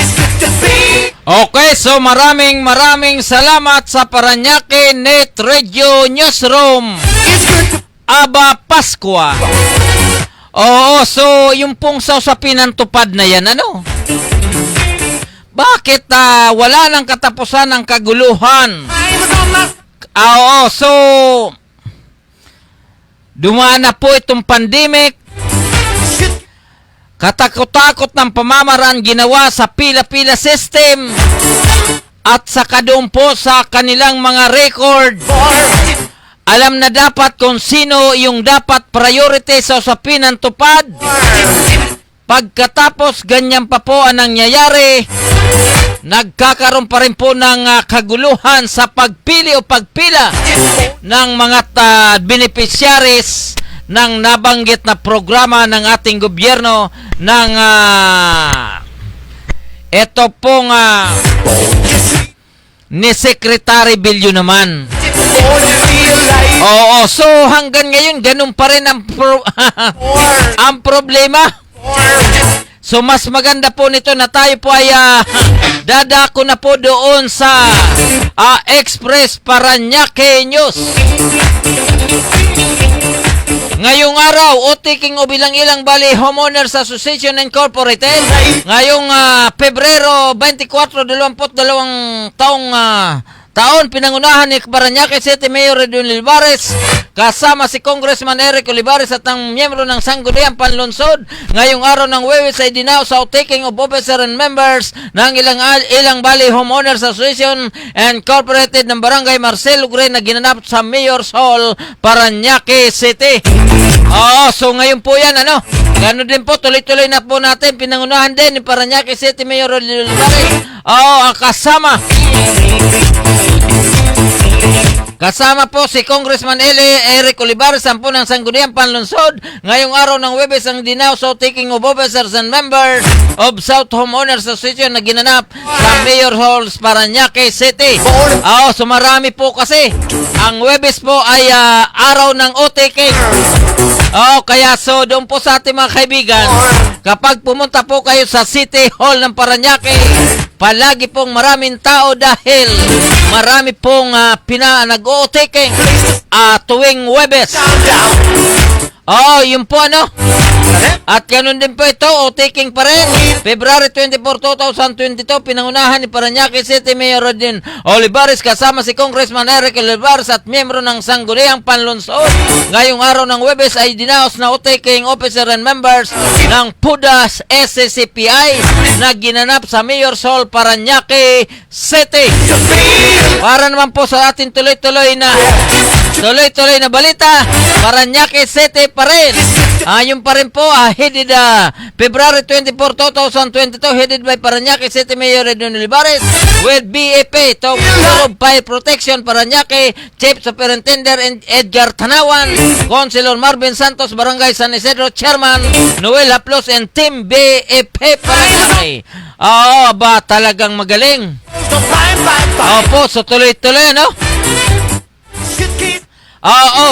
It's good to be. Okay, so maraming salamat sa Parañaque Net Radio Newsroom. It's good to Aba Pascua. Oo, so yung pong sausapinan tupad na yan, ano? Bakit wala nang katapusan ng kaguluhan? Oo, so dumaan na po itong pandemic. Katakot-takot ng pamamaraan ginawa sa pila-pila system at saka doon po sa kanilang mga record. Alam na dapat kung sino yung dapat priority sa usapin ng tupad. Pagkatapos ganyan pa po ang nangyayari, nagkakaroon pa rin po ng kaguluhan sa pagpili o pagpila ng mga beneficiaries ng nabanggit na programa ng ating gobyerno ng ito pong ni Secretary Bilyo naman. Oo, so hanggang ngayon ganun pa rin ang ang problema. So mas maganda po nito na tayo po ay dadako na po doon sa Express Parañaque News. Ngayong araw, utiking o bilang-ilang Bali Homeowners Association Incorporated, ngayong Pebrero 24, 22 taon, pinangunahan ni Parañaque City Mayor Redon Olivares kasama si Congressman Eric Olivares at ang miyembro ng Sangguniang Panlunsod. Ngayong araw ng Webes ay dinaw sa taking of officer and members ng ilang Bali Homeowners Association Incorporated ng Barangay Marcelo Gray na ginanap sa Mayor's Hall, Parañaque City. Oo, so ngayon po yan, ano? Gano'n din po, tuloy-tuloy na po natin. Pinangunahan din ni Parañaque City Mayor Olivares. Oo, ang Kasama po si Congressman Eric Olivares, sampu ng Sangguniang Panlunsod. Ngayong araw ng Webes ang dinaw sa taking of officers and members of South Homeowners Association na ginanap sa Mayor Halls, Parañaque City. So marami po kasi. Ang Webes po ay araw ng OTK. Kaya so doon po sa ating mga kaibigan, kapag pumunta po kayo sa City Hall ng Parañaque, palagi pong maraming tao dahil marami pong nag-o-taking tuwing Webes. Yun po ano. At ganun din po ito, o-taking pa rin. February 24, 2022, pinangunahan ni Parañaque City Mayor Redon Olivares kasama si Congressman Eric Olivares at miyembro ng Sangguniang Panlunsod. Ngayong araw ng Webes ay dinaos na o-taking officer and members ng PUDAS SCCPI na ginanap sa Mayor's Hall, Parañaque City. Para naman po sa ating tuloy-tuloy na balita, Parañaque City pa rin. Yung pa rin po, headed February 24, 2022, headed by Parañaque City Mayor Redon Olivares with BAP, Top Fire Protection Parañaque, Chief Superintendent Edgar Tanawan, Councilor Marvin Santos, Barangay San Isidro Chairman Noel Haplos, and Team BAP Parañaque. Ba talagang magaling. So tuloy-tuloy, ano? Oo.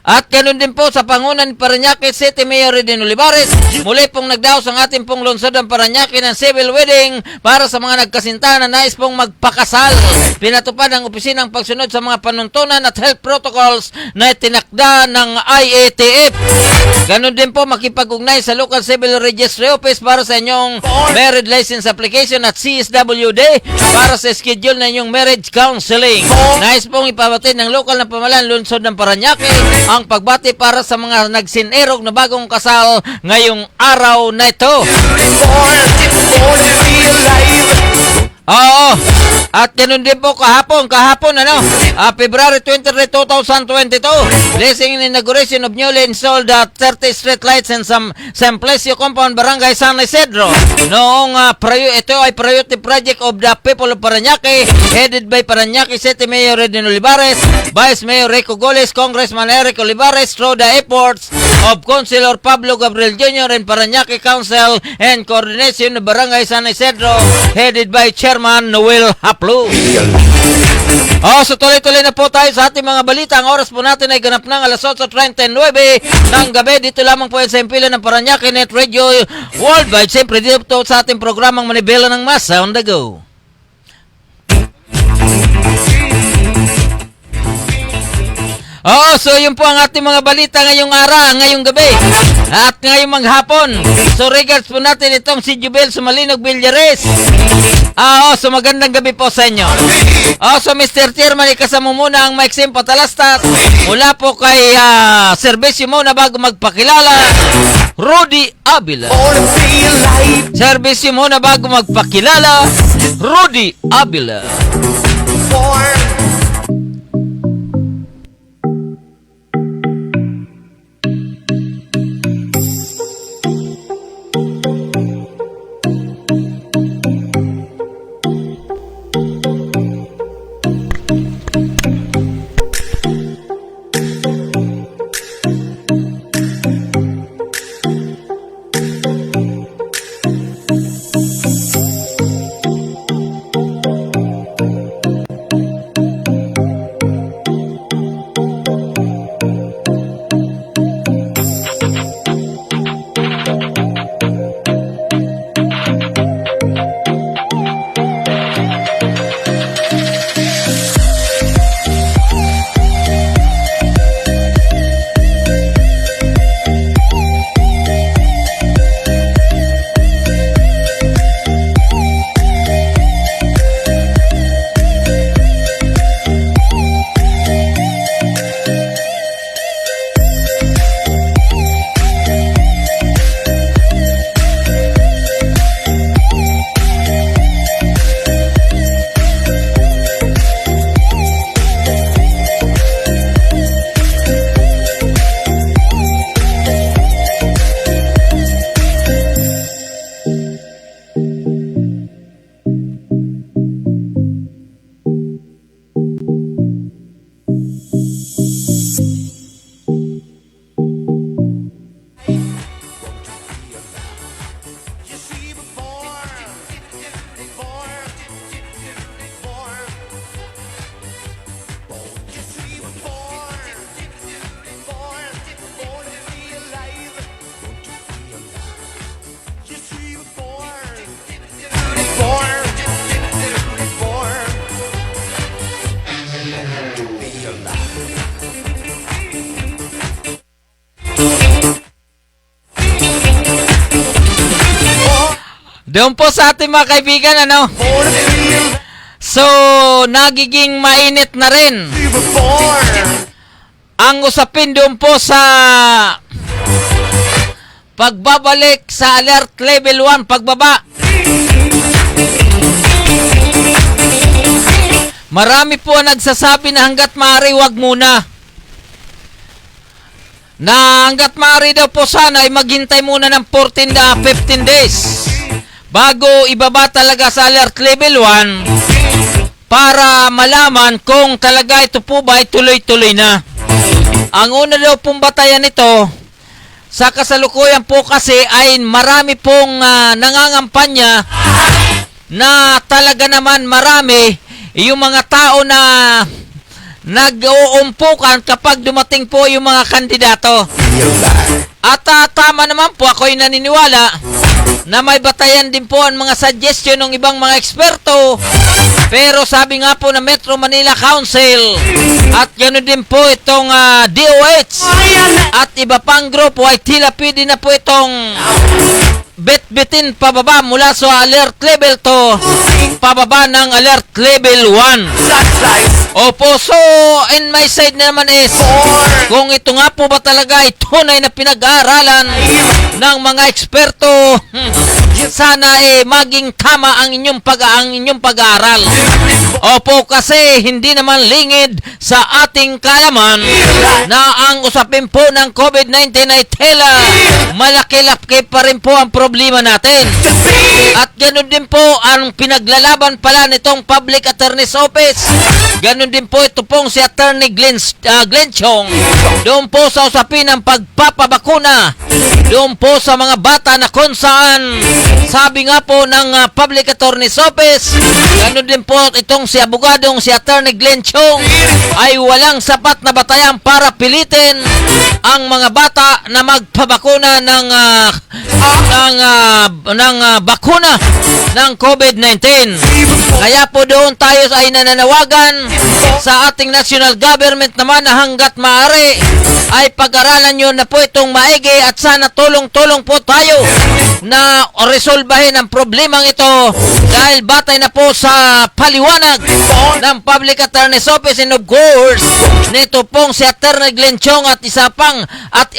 At ganun din po sa pangunan ni Parañaque City Mayor Redin Olivares, muli pong nagdaos ang ating pong lungsod ng Parañaque ng civil wedding para sa mga nagkasintahan na nais pong magpakasal. Pinatupad ang opisinang pagsunod sa mga panuntunan at health protocols na itinakda ng IATF. Ganun din po makipag-ugnay sa local civil registry office para sa inyong marriage license application at CSWD para sa schedule na inyong marriage counseling. Nais pong ipabatid ng local na pamahalaan lungsod ng Parañaque ang pagbati para sa mga nagsinerog na bagong kasal ngayong araw na ito. Born to be alive. Oo. At ganun din po kahapon February 23, 2022, blessing and inauguration of newly installed 30 street lights in Simplicio Compound, Barangay San Isidro. Noong ito ay priority project of the people of Parañaque, headed by Parañaque City Mayor Redin Olivares, Vice Mayor Rico Goles, Congressman Eric Olivares, through the efforts of Councilor Pablo Gabriel Jr. and Parañaque Council and coordination of Barangay San Isidro, headed by Chairman Noel Haplo. So tuloy-tuloy na po tayo sa ating mga balita. Ang oras po natin ay ganap ng alas 8:39 ng gabi. Dito lamang po yan sa impila ng Parañaque Net Radio Worldwide. Siyempre dito sa ating programang Manibela ng Masa on the Go. So yun po ang ating mga balita ngayong gabi at ngayong maghapon. So regards po natin itong si Jubel Sumalinog Villares. So magandang gabi po sa inyo. So Mr. Chairman, ikasama muna ang Mike Sim Patalastas mula po kay serbisyo muna bago magpakilala, Rudy Avila. Born to be alive. Serbisyo muna bago magpakilala, Rudy Avila. Born. Doon po sa ating mga kaibigan, So, nagiging mainit na rin ang usapin doon po sa pagbabalik sa Alert Level 1, pagbaba. Marami po ang nagsasabi na hanggat maaari wag muna. Na hanggat maaari daw po sana ay maghintay muna ng 14 na 15 days bago ibaba talaga sa Alert Level 1 para malaman kung talaga ito po ba ay tuloy-tuloy na. Ang una daw pong batayan nito sa kasalukuyan po kasi ay marami pong nangangampanya na talaga naman marami yung mga tao na nag-uumpukan kapag dumating po yung mga kandidato. At tama naman po, ako'y naniniwala na may batayan din po ang mga suggestion ng ibang mga eksperto. Pero sabi nga po na Metro Manila Council at gano'n din po itong DOH at iba pang grupo ay tila pwede na po itong bet-betin pababa mula sa alert level to pababa ng alert level 1. Opo, so in my side naman is kung ito nga po ba talaga ay tunay na pinag-aaralan ng mga eksperto, sana maging tama ang inyong pag-aaral. Opo, kasi hindi naman lingid sa ating kaalaman na ang usapin po ng COVID-19 ay tela malaki-laki pa rin po ang problema natin. At ganoon din po ang pinaglalaban pala nitong Public Attorney's Office. Ganoon din po ito pong si Attorney Glenn Chong. Doon po sa usapin ng pagpapabakuna. Doon po sa mga bata na kung saan sabi nga po ng Public Attorney's Office, ganoon din po itong si abogadong si Attorney Glenn Chong ay walang sapat na batayan para pilitin ang mga bata na magpabakuna ng bakuna ng COVID-19. Kaya po doon tayo ay nananawagan sa ating national government naman na hanggat maaari ay pag-aralan nyo na po itong maigi at sana tulong-tulong po tayo na resolbahin ang problemang ito dahil batay na po sa paliwanag ng Public Attorney's Office and of course nito pong si Attorney Glenn Chong at isa pang at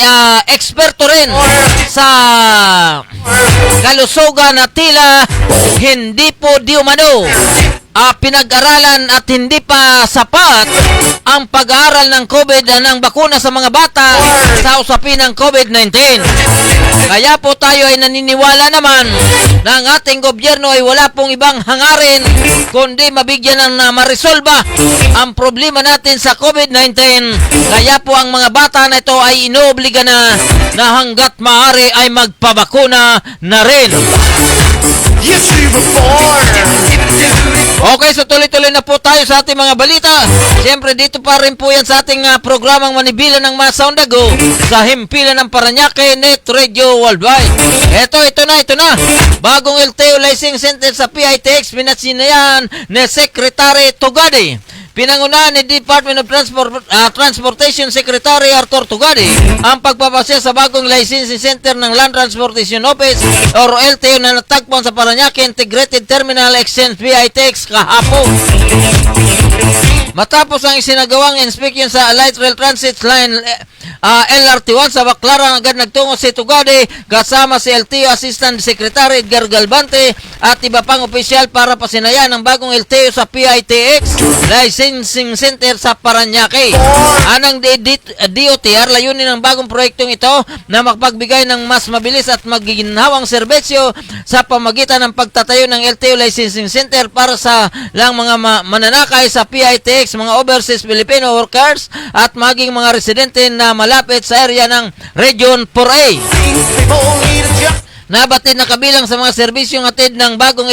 eksperto rin sa kalusugan na tila hindi po di umano pinag-aralan at hindi pa sapat ang pag-aaral ng COVID ng bakuna sa mga bata sa usapin ng COVID-19. Kaya po tayo ay naniniwala naman na ang ating gobyerno ay wala pong ibang hangarin kundi mabigyan ng marisolba ang problema natin sa COVID-19. Kaya po ang mga bata na ito ay inoobliga na hanggat maaari ay magpabakuna na rin. Yes, we were born. Okay, so tuloy-tuloy na po tayo sa ating mga balita. Siyempre, dito pa rin po yan sa ating programang Manibila ng mga Soundago sa himpilan ng Paranaque Net Radio Worldwide. Ito na. Bagong LTO Licensing Center sa PITX, pinatsinayan ni Secretary Tugade. Pinangunahan ni Department of Transportation Secretary Arthur Tugade ang pagpapasya sa bagong licensing center ng Land Transportation Office or LTO na natagpuan sa Paranaque Integrated Terminal Exchange PITX kahapon. Matapos ang isinagawang inspection sa Light Rail Transit Line LRT1 sa Baclaran, agad nagtungo si Tugade kasama si LTO Assistant Secretary Edgar Galvante at iba pang opisyal para pasinayan ang bagong LTO sa PITX Licensing Center sa Paranaque. Anang DOTR, layunin ng bagong proyektong ito na makapagbigay ng mas mabilis at magiginhawang serbisyo sa pamagitan ng pagtatayo ng LTO Licensing Center para sa lang mga mananakay sa PITX, mga overseas Filipino workers at maging mga residente na malapit sa area ng Region 4A. Nabatid na kabilang sa mga serbisyong atid ng bagong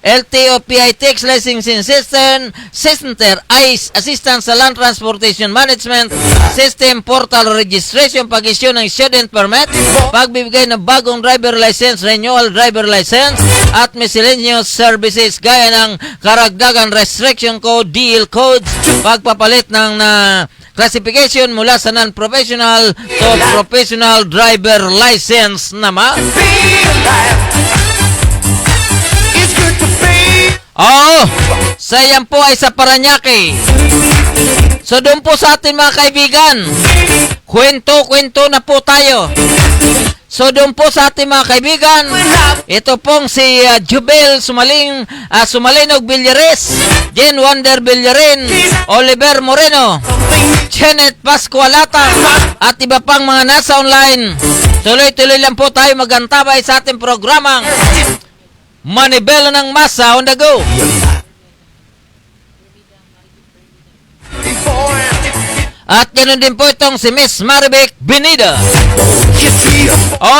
LTO PITX Licensing Center ay assistance sa Land Transportation Management System, Portal Registration, pag-issue ng student permit, pagbibigay ng bagong driver license, renewal driver license, at miscellaneous services gaya ng karagdagan restriction code, DL codes, pagpapalit ng classification mula sa non-professional to professional driver license naman. So yan po ay sa Paranaque. So doon po sa atin mga kaibigan, kwento na po tayo. So doon po sa ating mga kaibigan, ito pong si Jubel Sumalinog Villares, Jen Wander Villarin, Oliver Moreno, Janet Pascualata, at iba pang mga nasa online. Tuloy-tuloy lang po tayo magantabay sa ating programang Manibela ng Masa on the go. At ganoon din po itong si Miss Maribek Benida.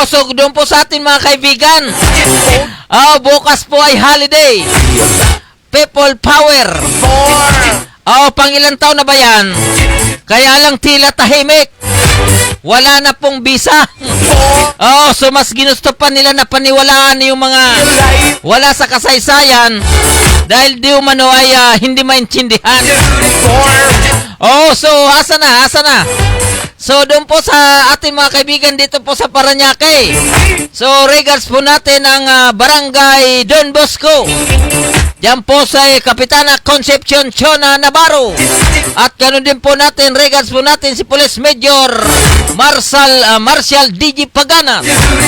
So doon po sa atin mga kaibigan, bukas po ay holiday. People Power. pangilan taon na ba yan? Kaya lang tila tahimik. Wala na pong bisa. Oh, so mas ginusto pa nila na paniwalaan yung mga wala sa kasaysayan dahil di umano ay hindi maintindihan. Oh, so asa na? So doon po sa ating mga kaibigan dito po sa Parañaque. So regards po natin ang Barangay Don Bosco. Diyan po sa Kapitana Concepcion Chona Navarro. At ganoon din po natin, regards po natin si Police Major Marcial DG Pagana.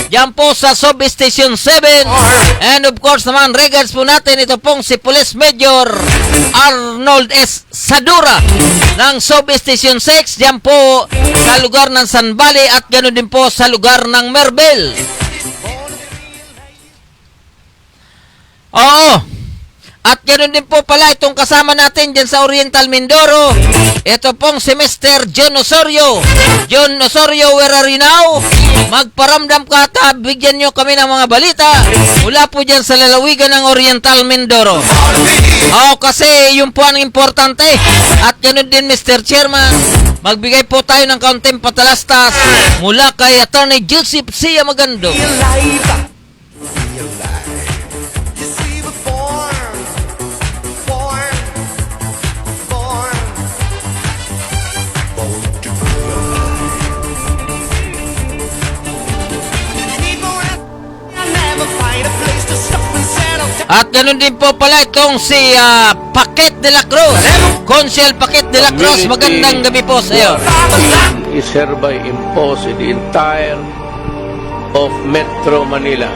Diyan po sa Substation 7. And of course naman, regards po natin ito pong si Police Major Arnold S. Sadura ng Substation 6. Diyan po sa lugar ng San Valley at ganoon din po sa lugar ng Merbel. Oo. At ganoon din po pala itong kasama natin dyan sa Oriental Mindoro. Ito pong si Mr. John Osorio. John Osorio, where are you now? Magparamdam ka at bigyan nyo kami ng mga balita mula po dyan sa lalawigan ng Oriental Mindoro. Kasi yun po ang importante. At ganoon din Mr. Chairman, magbigay po tayo ng kaunting patalastas mula kay Attorney Joseph Sia Magando. At ganun din po pala itong si Paquet de la Cruz. Consul Paquet de la Cruz, magandang gabi po sa iyo. Is hereby imposed in the entire of Metro Manila.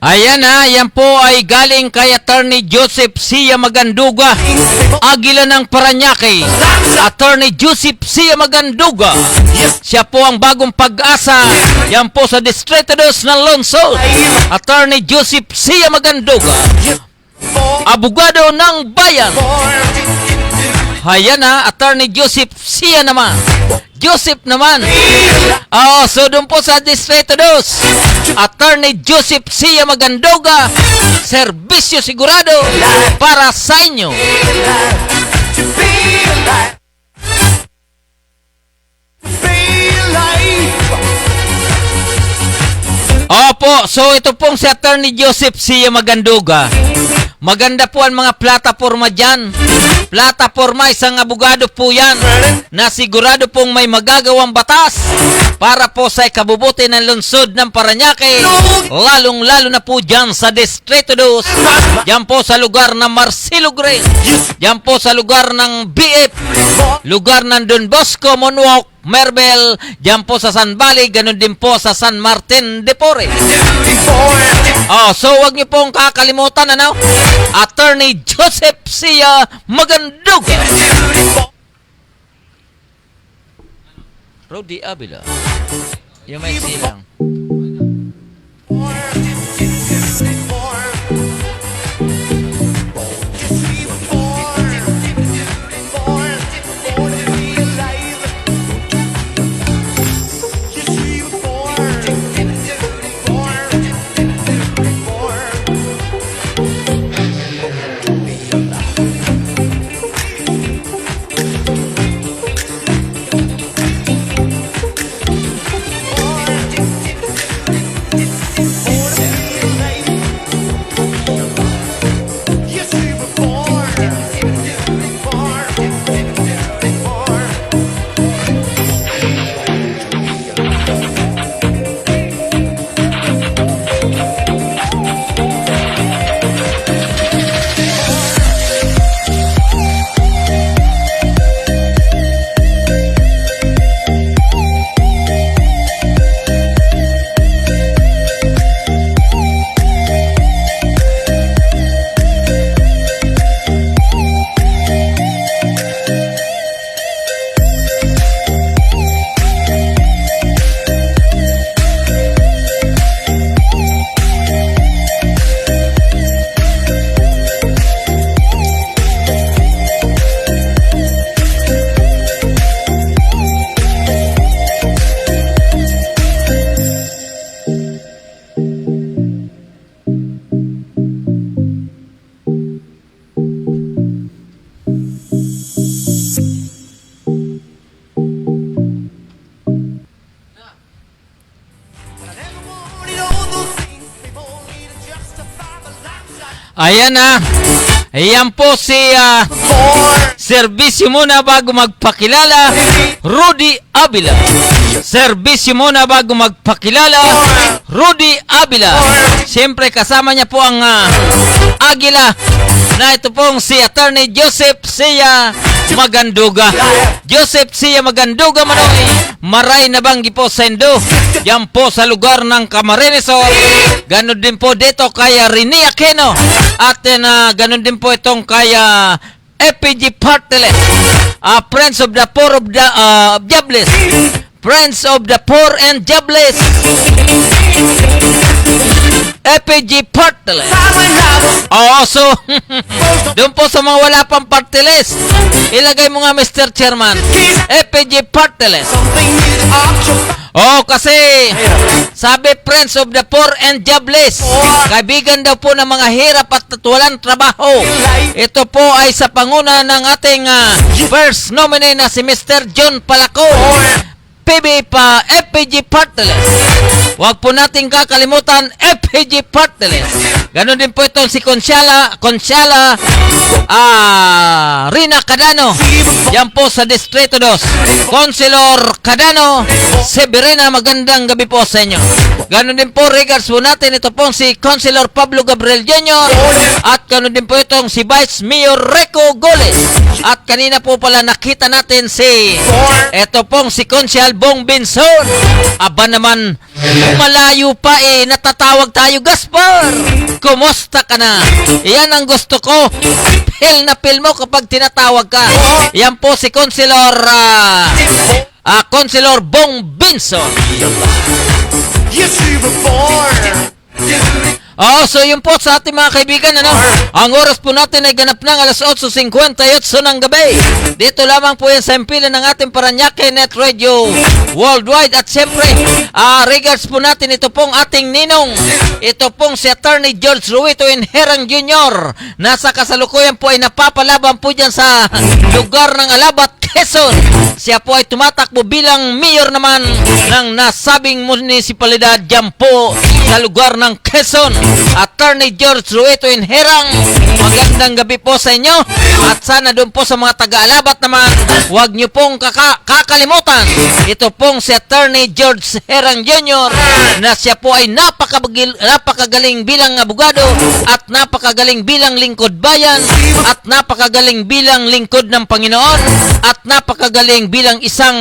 Ayan yan po ay galing kay Attorney Joseph Sia Maganduga, Aguila ng Parañaque. Attorney Joseph Sia Maganduga. Siya po ang bagong pag-asa. Yan po sa Distrito 2 ng Lungsod. Attorney Joseph Sia Maganduga, abogado ng bayan. Hayan na, Attorney Joseph Sia naman. Joseph naman. So doon po sa Distrito 2, Attorney Joseph Sia Maganduga, serbisyo sigurado para sa inyo. To be alive. Be alive. Opo, so ito pong si Attorney Joseph Sia Maganduga. Maganda po ang mga plataforma dyan. Plataforma, isang abogado po yan na sigurado pong may magagawang batas para po sa ikabubuti ng lungsod ng Parañaque, lalong-lalo na po dyan sa Distrito 2, dyan po sa lugar ng Marcelo Green, dyan po sa lugar ng BF, lugar ng Don Bosco, Monwalk, Merbel, dyan po sa San Valley, ganun din po sa San Martin de Porres. So wag niyo pong kakalimutan, ano? Attorney Joseph Sia Maganduga. Rudy Abila. Yung may silang. Ayan na. Ayan po si serbisyo muna bago magpakilala, Rudy Abila. Serbisyo muna bago magpakilala, Rudy Abila. Siyempre kasama niya po ang Agila na ito pong si Attorney Joseph Sia Maganduga. Joseph Sia Maganduga manoy, maray na banggi po sa Indo. Yan po sa lugar ng Camarines Sur. Ganon din po dito kaya Rene Aquino. At ganon din po itong kaya FPG Partlet. Friends of the Poor of the Jobless. Friends of the Poor and Jobless. FPG Partlet. So doon po sa mga wala pang party list, ilagay mo nga Mr. Chairman, FPG Partlet. Kasi sabi Friends of the Poor and Jobless, kaibigan daw po ng mga hirap at walang trabaho. Ito po ay sa panguna ng ating first nominee na si Mr. John Palaco, PB pa FPG Partlet. Huwag po natin kakalimutan FPG Partlet. Ganon din po ito si Consiala Rina Cadano. Yan po sa Distrito 2. Councilor Cadano Severina, magandang gabi po sa inyo. Ganon din po, regards po natin ito pong si Councilor Pablo Gabriel Jr. At ganon din po itong si Vice Mayor Reco Goles. At kanina po pala nakita natin si ito pong si Consial Bong Binson. Aba naman, malayo pa natatawag tayo, Gaspar. Kumusta ka na? Yan ang gusto ko. Feel na feel mo kapag tinatawag ka. Yan po si Councilor Councilor Bong Binson. Yes, we were born. So yun po sa ating mga kaibigan, ang oras po natin ay ganap ng alas 8:58 ng gabi. Dito lamang po yan sa impilan ng ating Paranaque Net Radio Worldwide. At siyempre, regards po natin ito pong ating ninong. Ito pong si Attorney George Ruito Inherang Jr. Nasa kasalukuyan po ay napapalaban po dyan sa lugar ng Alabat, Quezon. Siya po ay tumatakbo bilang mayor naman ng nasabing munisipalidad dyan po sa lugar ng Quezon. Attorney George Ruito Inherang, magandang gabi po sa inyo. At sana doon po sa mga taga-Alabat naman, huwag nyo pong kakalimutan. Ito pong si Attorney George Herang Jr. na siya po ay napakagaling bilang abogado at napakagaling bilang lingkod bayan at napakagaling bilang lingkod ng Panginoon at napakagaling bilang isang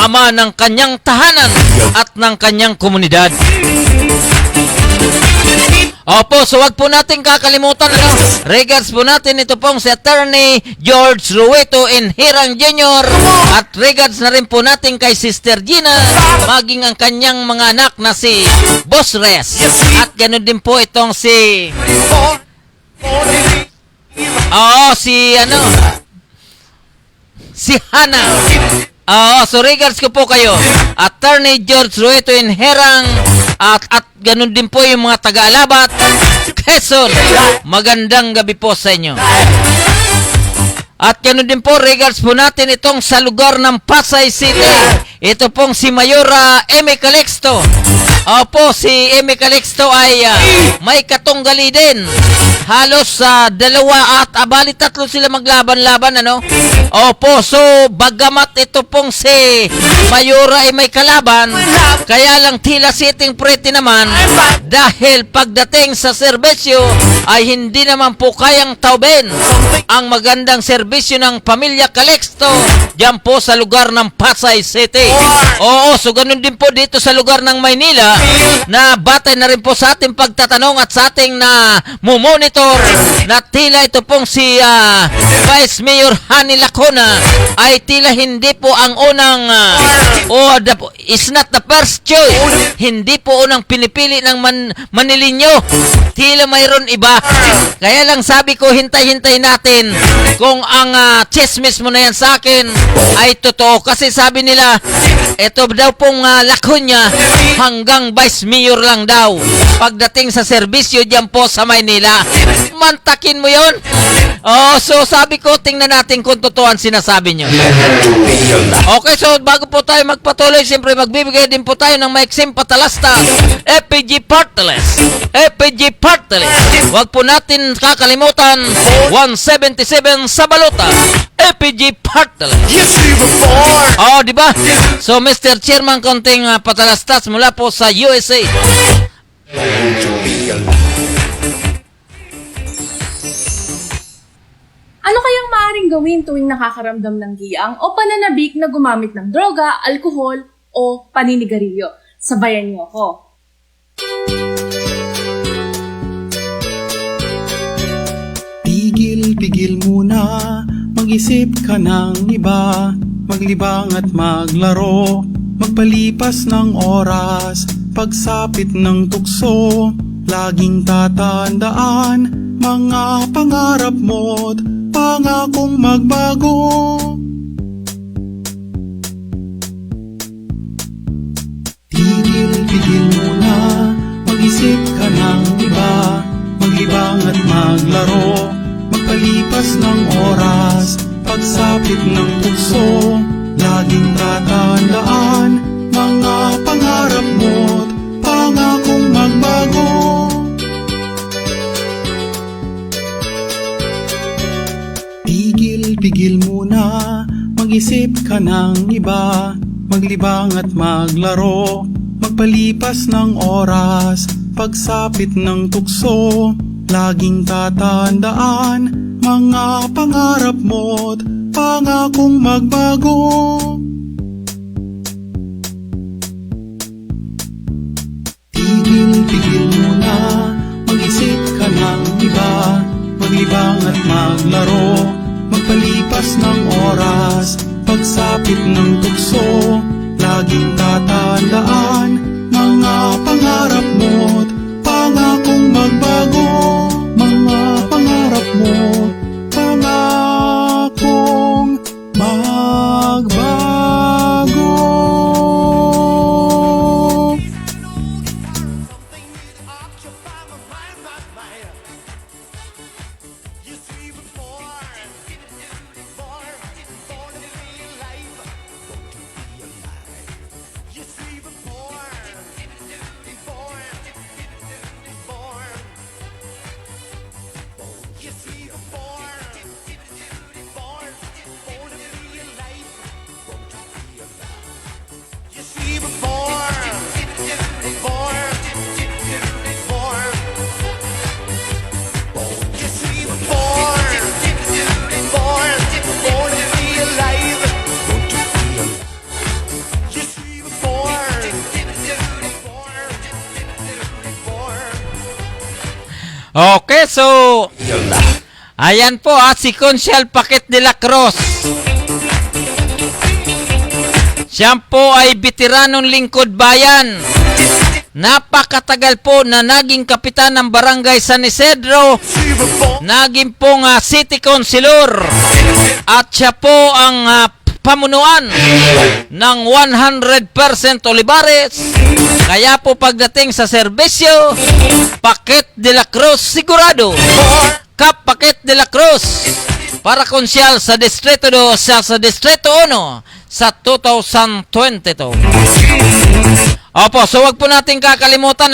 ama ng kanyang tahanan at ng kanyang komunidad. Opo, so wag po natin kakalimutan, regards po natin ito pong si Attorney George Ruito Inherang Jr. At regards na rin po natin kay Sister Gina, maging ang kanyang mga anak na si Boss Res. At ganoon din po itong si si Hana. So regards ko po kayo, Attorney George Ruito Inherang at ganun din po yung mga taga-Alabat, Quezon. Magandang gabi po sa inyo. At ganun din po, regards po natin itong sa lugar ng Pasay City. Ito pong si Mayora Eme Calixto. Opo, si Eme Calixto ay may katunggali din. Halos dalawa at abali tatlo sila maglaban-laban, Opo, so bagamat ito pong si Mayora ay may kalaban, kaya lang tila sitting pretty naman dahil pagdating sa serbisyo ay hindi naman po kayang taubin ang magandang serbisyo ng pamilya Calixto diyan po sa lugar ng Pasay City. Oo, so ganun din po dito sa lugar ng Maynila na batay na rin po sa ating pagtatanong at sa ating na monitor na tila ito pong si Vice Mayor Hani Lacona ay tila hindi po ang unang is not the first choice. Hindi po unang pinipili ng Manilinyo. Tila mayroon iba. Kaya lang sabi ko, hintay-hintay natin kung ang chismis mo na yan sa akin ay totoo. Kasi sabi nila, ito daw pong Lacuna hanggang Vice Mayor lang daw pagdating sa serbisyo dyan po sa Maynila. Mantakin mo yon. So sabi ko, tingnan natin kung totoo ang sinasabi nyo. Okay, so bago po tayo magpatuloy, siyempre magbibigay din po tayo ng maiksing patalasta. FPG Partless. FPG Partless. Huwag po natin kakalimutan, 177 sa balota. FPG Partless. Yes, we were born. Diba? So, Mr. Chairman, konting patalastas mula po sa USA. Ano kayang maaaring gawin tuwing nakakaramdam ng giyang o pananabik na gumamit ng droga, alkohol o paninigarilyo? Sabayan niyo ako. Pigil muna, mag-isip ka ng iba, maglibang at maglaro, magpalipas ng oras, pagsapit ng tukso, laging tatandaan, mga pangarap mo't pangakong magbago. Tigil muna, mag-isip ka ng iba, maglibang at maglaro, magpalipas ng oras, pagsapit ng puso, laging tatandaan, mga pangarap mo't pangakong magbago. Tigil muna, mag-isip ka ng iba, maglibang at maglaro, magpalipas ng oras, pagsapit ng tukso, laging tatandaan, mga pangarap mo't pangakong magbago. Tigil-tigil muna, mag-isip ka ng iba, maglibang at maglaro, magpalipas ng oras, pagsapit ng tukso, laging tatandaan, mga pangarap mo't pangakong magbago, mga pangarap mo't pangakong magbago. Okay, so ayan po si Consial Paquet de la Cruz. Siya po ay veteranong lingkod bayan. Napakatagal po na naging kapitan ng Barangay San Isidro. Naging pong city councilor. At siya po ang pamunuan ng 100% Olivares. Kaya po pagdating sa serbisyo, Paquet de la Cruz sigurado. Kap Paquet de la Cruz para konsyal sa Distrito 2 sa Distrito 1 sa 2022. Opo, so wag po natin kakalimutan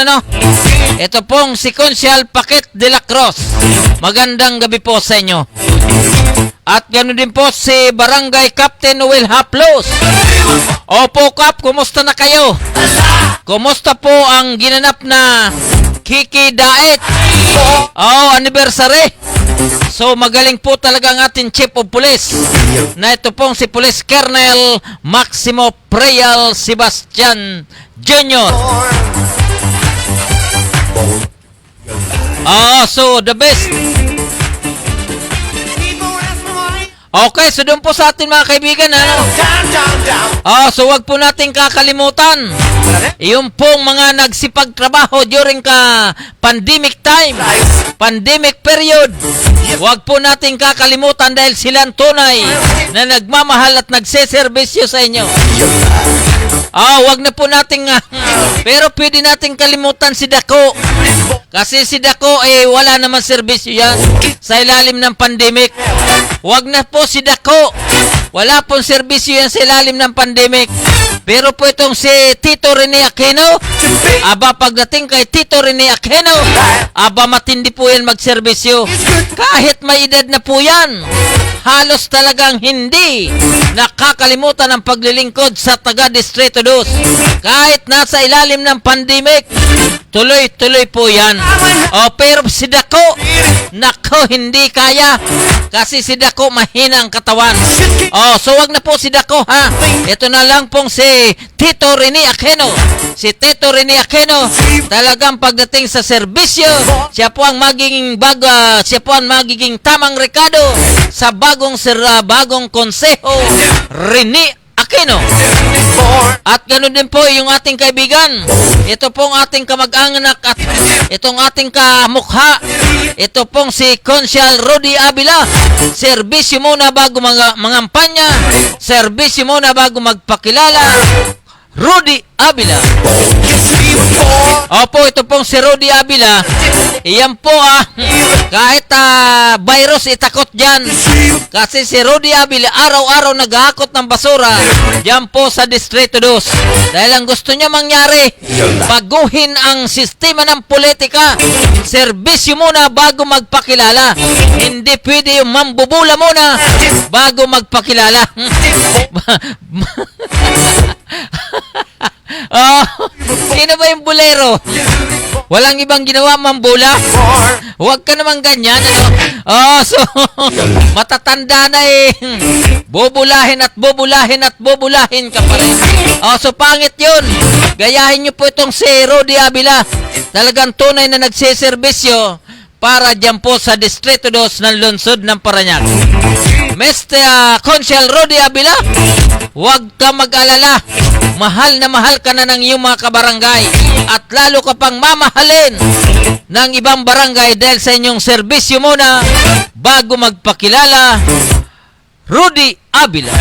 ito pong si Consial Paquet de la Cruz. Magandang gabi po sa inyo. At ganoon din po si Barangay Captain Noel Haplos. Opo, Kap, kumusta na kayo? Kumusta po ang ginanap na Kiki Daet? Anniversary. So magaling po talaga ang ating Chief of Police na ito pong si Police Colonel Maximo Preyal Sebastian Jr. So the best. Okay, so doon po sa atin mga kaibigan, so wag po natin kakalimutan yung pong mga nagsipagtrabaho during pandemic time, pandemic period. Wag po natin kakalimutan dahil silang tunay na nagmamahal at nagseserbisyo sa inyo. Wag na po natin pero pwede natin kalimutan si Dako. Kasi si Dako wala naman serbisyo yan sa ilalim ng pandemic. Wag na po si Dako. Wala pong serbisyo yan sa ilalim ng pandemic. Pero po itong si Tito Rene Aquino, pagdating kay Tito Rene Aquino, matindi po yan magserbisyo. Kahit may edad na po yan, halos talagang hindi nakakalimutan ang paglilingkod sa taga-Distrito 2. Kahit nasa ilalim ng pandemic, tuloy-tuloy po yan. Pero si Dako, nako, hindi kaya. Kasi si Dako mahina ang katawan. So wag na po si Dako, Ito na lang pong si Tito Rene Aquino. Si Tito Rene Aquino, talagang pagdating sa serbisyo, siya po ang magiging tamang rekado sa bagong konseho Rene Aquino. At ganoon din po yung ating kaibigan. Ito pong ating kamag-anak at itong ating kamukha. Ito pong si Consial Rudy Abila. Serbisyo muna bago mangampanya. Serbisyo muna bago magpakilala. Rudy Abila. Opo, ito pong si Rudy Abila. Iyan po kahit virus itakot dyan. Kasi si Rudy Abila araw-araw naghahakot ng basura dyan po sa Distrito 2. Dahil ang gusto niya mangyari, baguhin ang sistema ng politika. Serbisyo muna bago magpakilala. Hindi pwede yung mambubula muna bago magpakilala. Sino ba yung bolero? Walang ibang ginawa, Mambula? Huwag ka naman ganyan, ano? Oh, so, matatanda na eh. Bubulahin at bubulahin at bubulahin ka pa rin. Oh, so pangit yun. Gayahin nyo po itong si Rudy Avila. Talagang tunay na nagsiservisyo para dyan po sa Distrito 2 ng lungsod ng Parañaque. Mr. Consial Rudy Avila, huwag ka mag-alala. Mahal na mahal ka na ng iyong mga kabarangay at lalo ka pang mamahalin ng ibang barangay dahil sa inyong serbisyo muna bago magpakilala. Rudy Avila.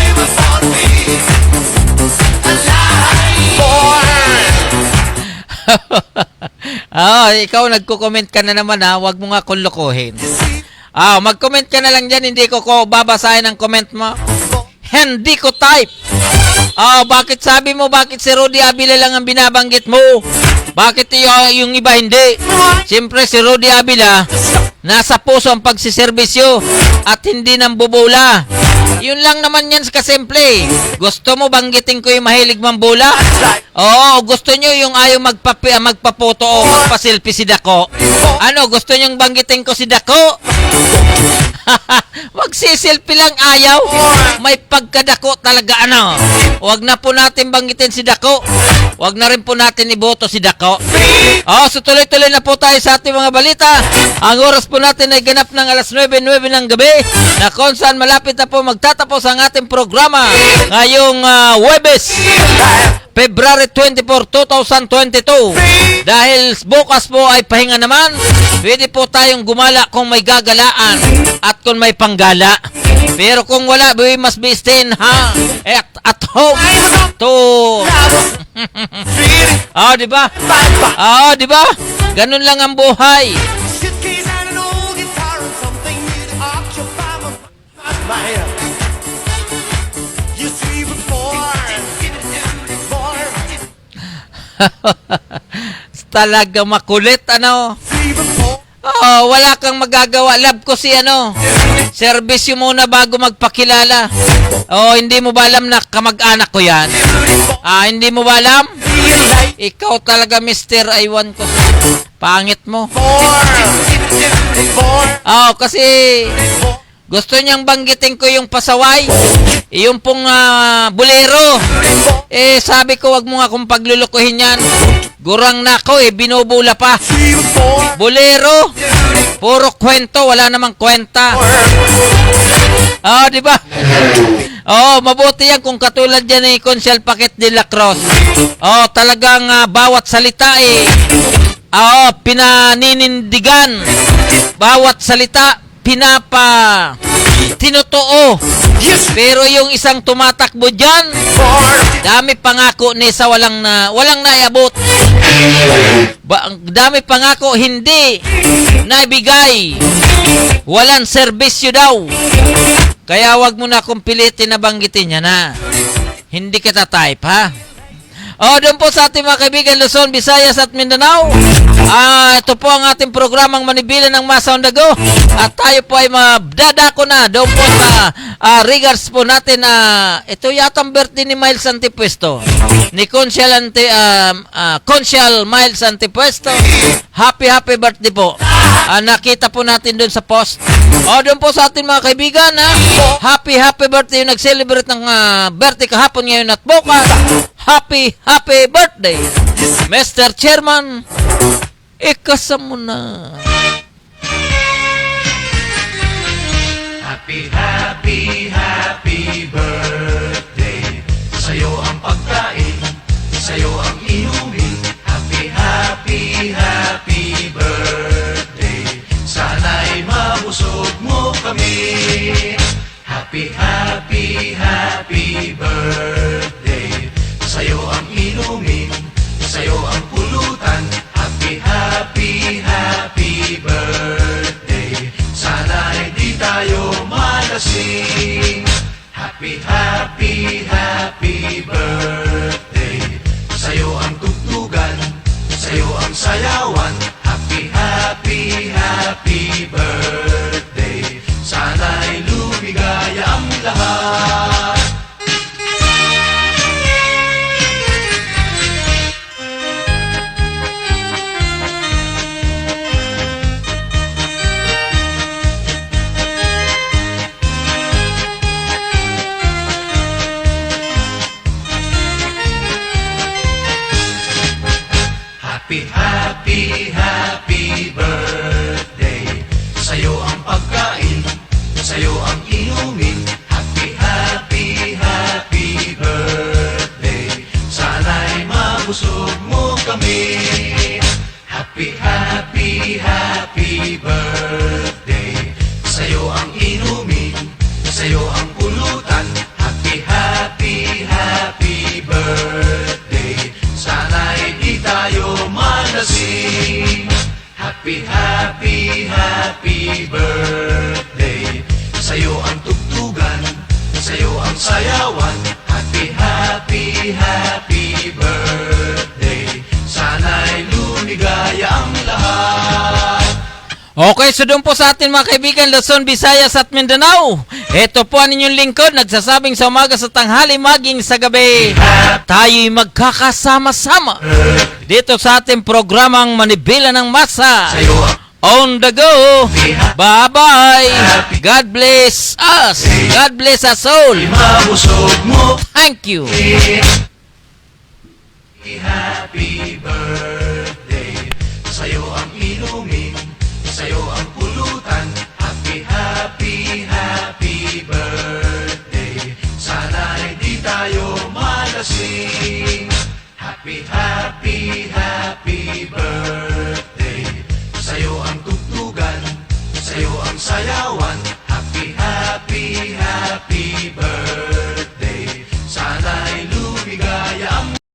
Ikaw nagko-comment ka na naman ha, huwag mo nga akong lokohin. Mag-comment ka na lang dyan, hindi ko babasahin ang comment mo. Hindi ko type. Bakit sabi mo, bakit si Rudy Avila lang ang binabanggit mo? Bakit yung iba hindi? Siyempre si Rudy Avila, nasa puso ang pagsiservisyo at hindi nang bubula. Yun lang naman yan kasimple. Gusto mo banggitin ko yung mahilig mambula? Oo, gusto nyo yung ayaw magpapoto o magpasilpi si Dako? Ano, gusto nyo banggitin ko si Dako? Magsisilpi lang ayaw. May pagkadako talaga ano. Huwag na po natin banggitin si Dako. Huwag na rin po natin iboto si Dako. So tuloy-tuloy na po tayo sa ating mga balita. Ang oras po natin ay ganap ng alas 9:09 ng gabi, na kung saan malapit na po magtatapos ang ating programa ngayong Huwebes, February 24, 2022. Dahil bukas po ay pahinga naman, pwede po tayong gumala kung may gagalaan at kung may panggala. Pero kung wala, we must be staying at home to... diba? Diba? Ganun lang ang buhay. Suitcase and an old guitar and something new to occupy my head. You see before. Talaga makulit, ano? Wala kang magagawa. Love ko si serbisyo muna bago magpakilala. Hindi mo ba alam na kamag-anak ko yan? Hindi mo ba alam? Ikaw talaga, mister, aywan ko. Pangit mo. Kasi gusto niyang banggitin ko yung pasaway. Yung pong bolero. Sabi ko, wag mo nga akong paglulukuhin yan. Gurang na ako binubula pa. Bolero. Puro kwento, wala namang kwenta. Diba? Mabuti yan kung katulad yan ni Consial Paquet de la Cruz. Talagang bawat salita pinaninindigan. Bawat salita tinotoo. Pero yung isang tumatakbo dyan, dami pangako nisa walang naabot. Dami pangako hindi naibigay. Walang serbisyo daw. Kaya wag mo na akong pilitin na banggitin yan ha. Hindi kita type ha. Doon po sa ating mga kaibigan Luzon, Visayas at Mindanao. Ito po ang ating programang Manibilan ng Masaw Dago. At tayo po ay madadako na doon po sa regards po natin ito yata ang birthday ni Miles Antipuesto. Ni Consial Miles Antipuesto. Happy birthday po. Nakita po natin doon sa post. Doon po sa ating mga kaibigan happy birthday yung nag-celebrate ng birthday kahapon, ngayon at bukas. Happy birthday, Mr. Chairman. Ikasa mo na. Happy birthday. Sa'yo ang pagkain, sa'yo ang inumin. Happy birthday. Sana'y mabusog mo kami. Happy birthday. Sa'yo ang inumin, sa'yo ang pulutan. Happy birthday. Sana'y di tayo malasing. Happy birthday. Sa'yo ang tugtugan, sa'yo ang sayawan. Happy birthday. Sana'y lumigaya ang lahat. Happy, happy, happy birthday. Sa'yo ang pagkain, sa'yo ang inumin. Happy, happy, happy birthday. Sana'y mabusog mo kami. Happy, happy, happy birthday. Sa'yo ang inumin, sa'yo ang pulutan. Happy, happy, happy birthday. Sana'y di tayo malasing. Happy, happy, happy birthday. Sa'yo ang tugtugan, sa'yo ang sayawan. Happy, happy, happy birthday. Sana'y lumigaya ang lahat. Okay, so doon po sa atin mga kaibigan, Luzon, Visayas at Mindanao. Ito po ang inyong lingkod, nagsasabing sa umaga, sa tanghali, maging sa gabi, tayo'y magkakasama-sama dito sa ating programang Manibela ng Masa. Sa'yo ang On the go. Bye-bye. God bless us. God bless us all. mabusog mo. Thank you. Happy,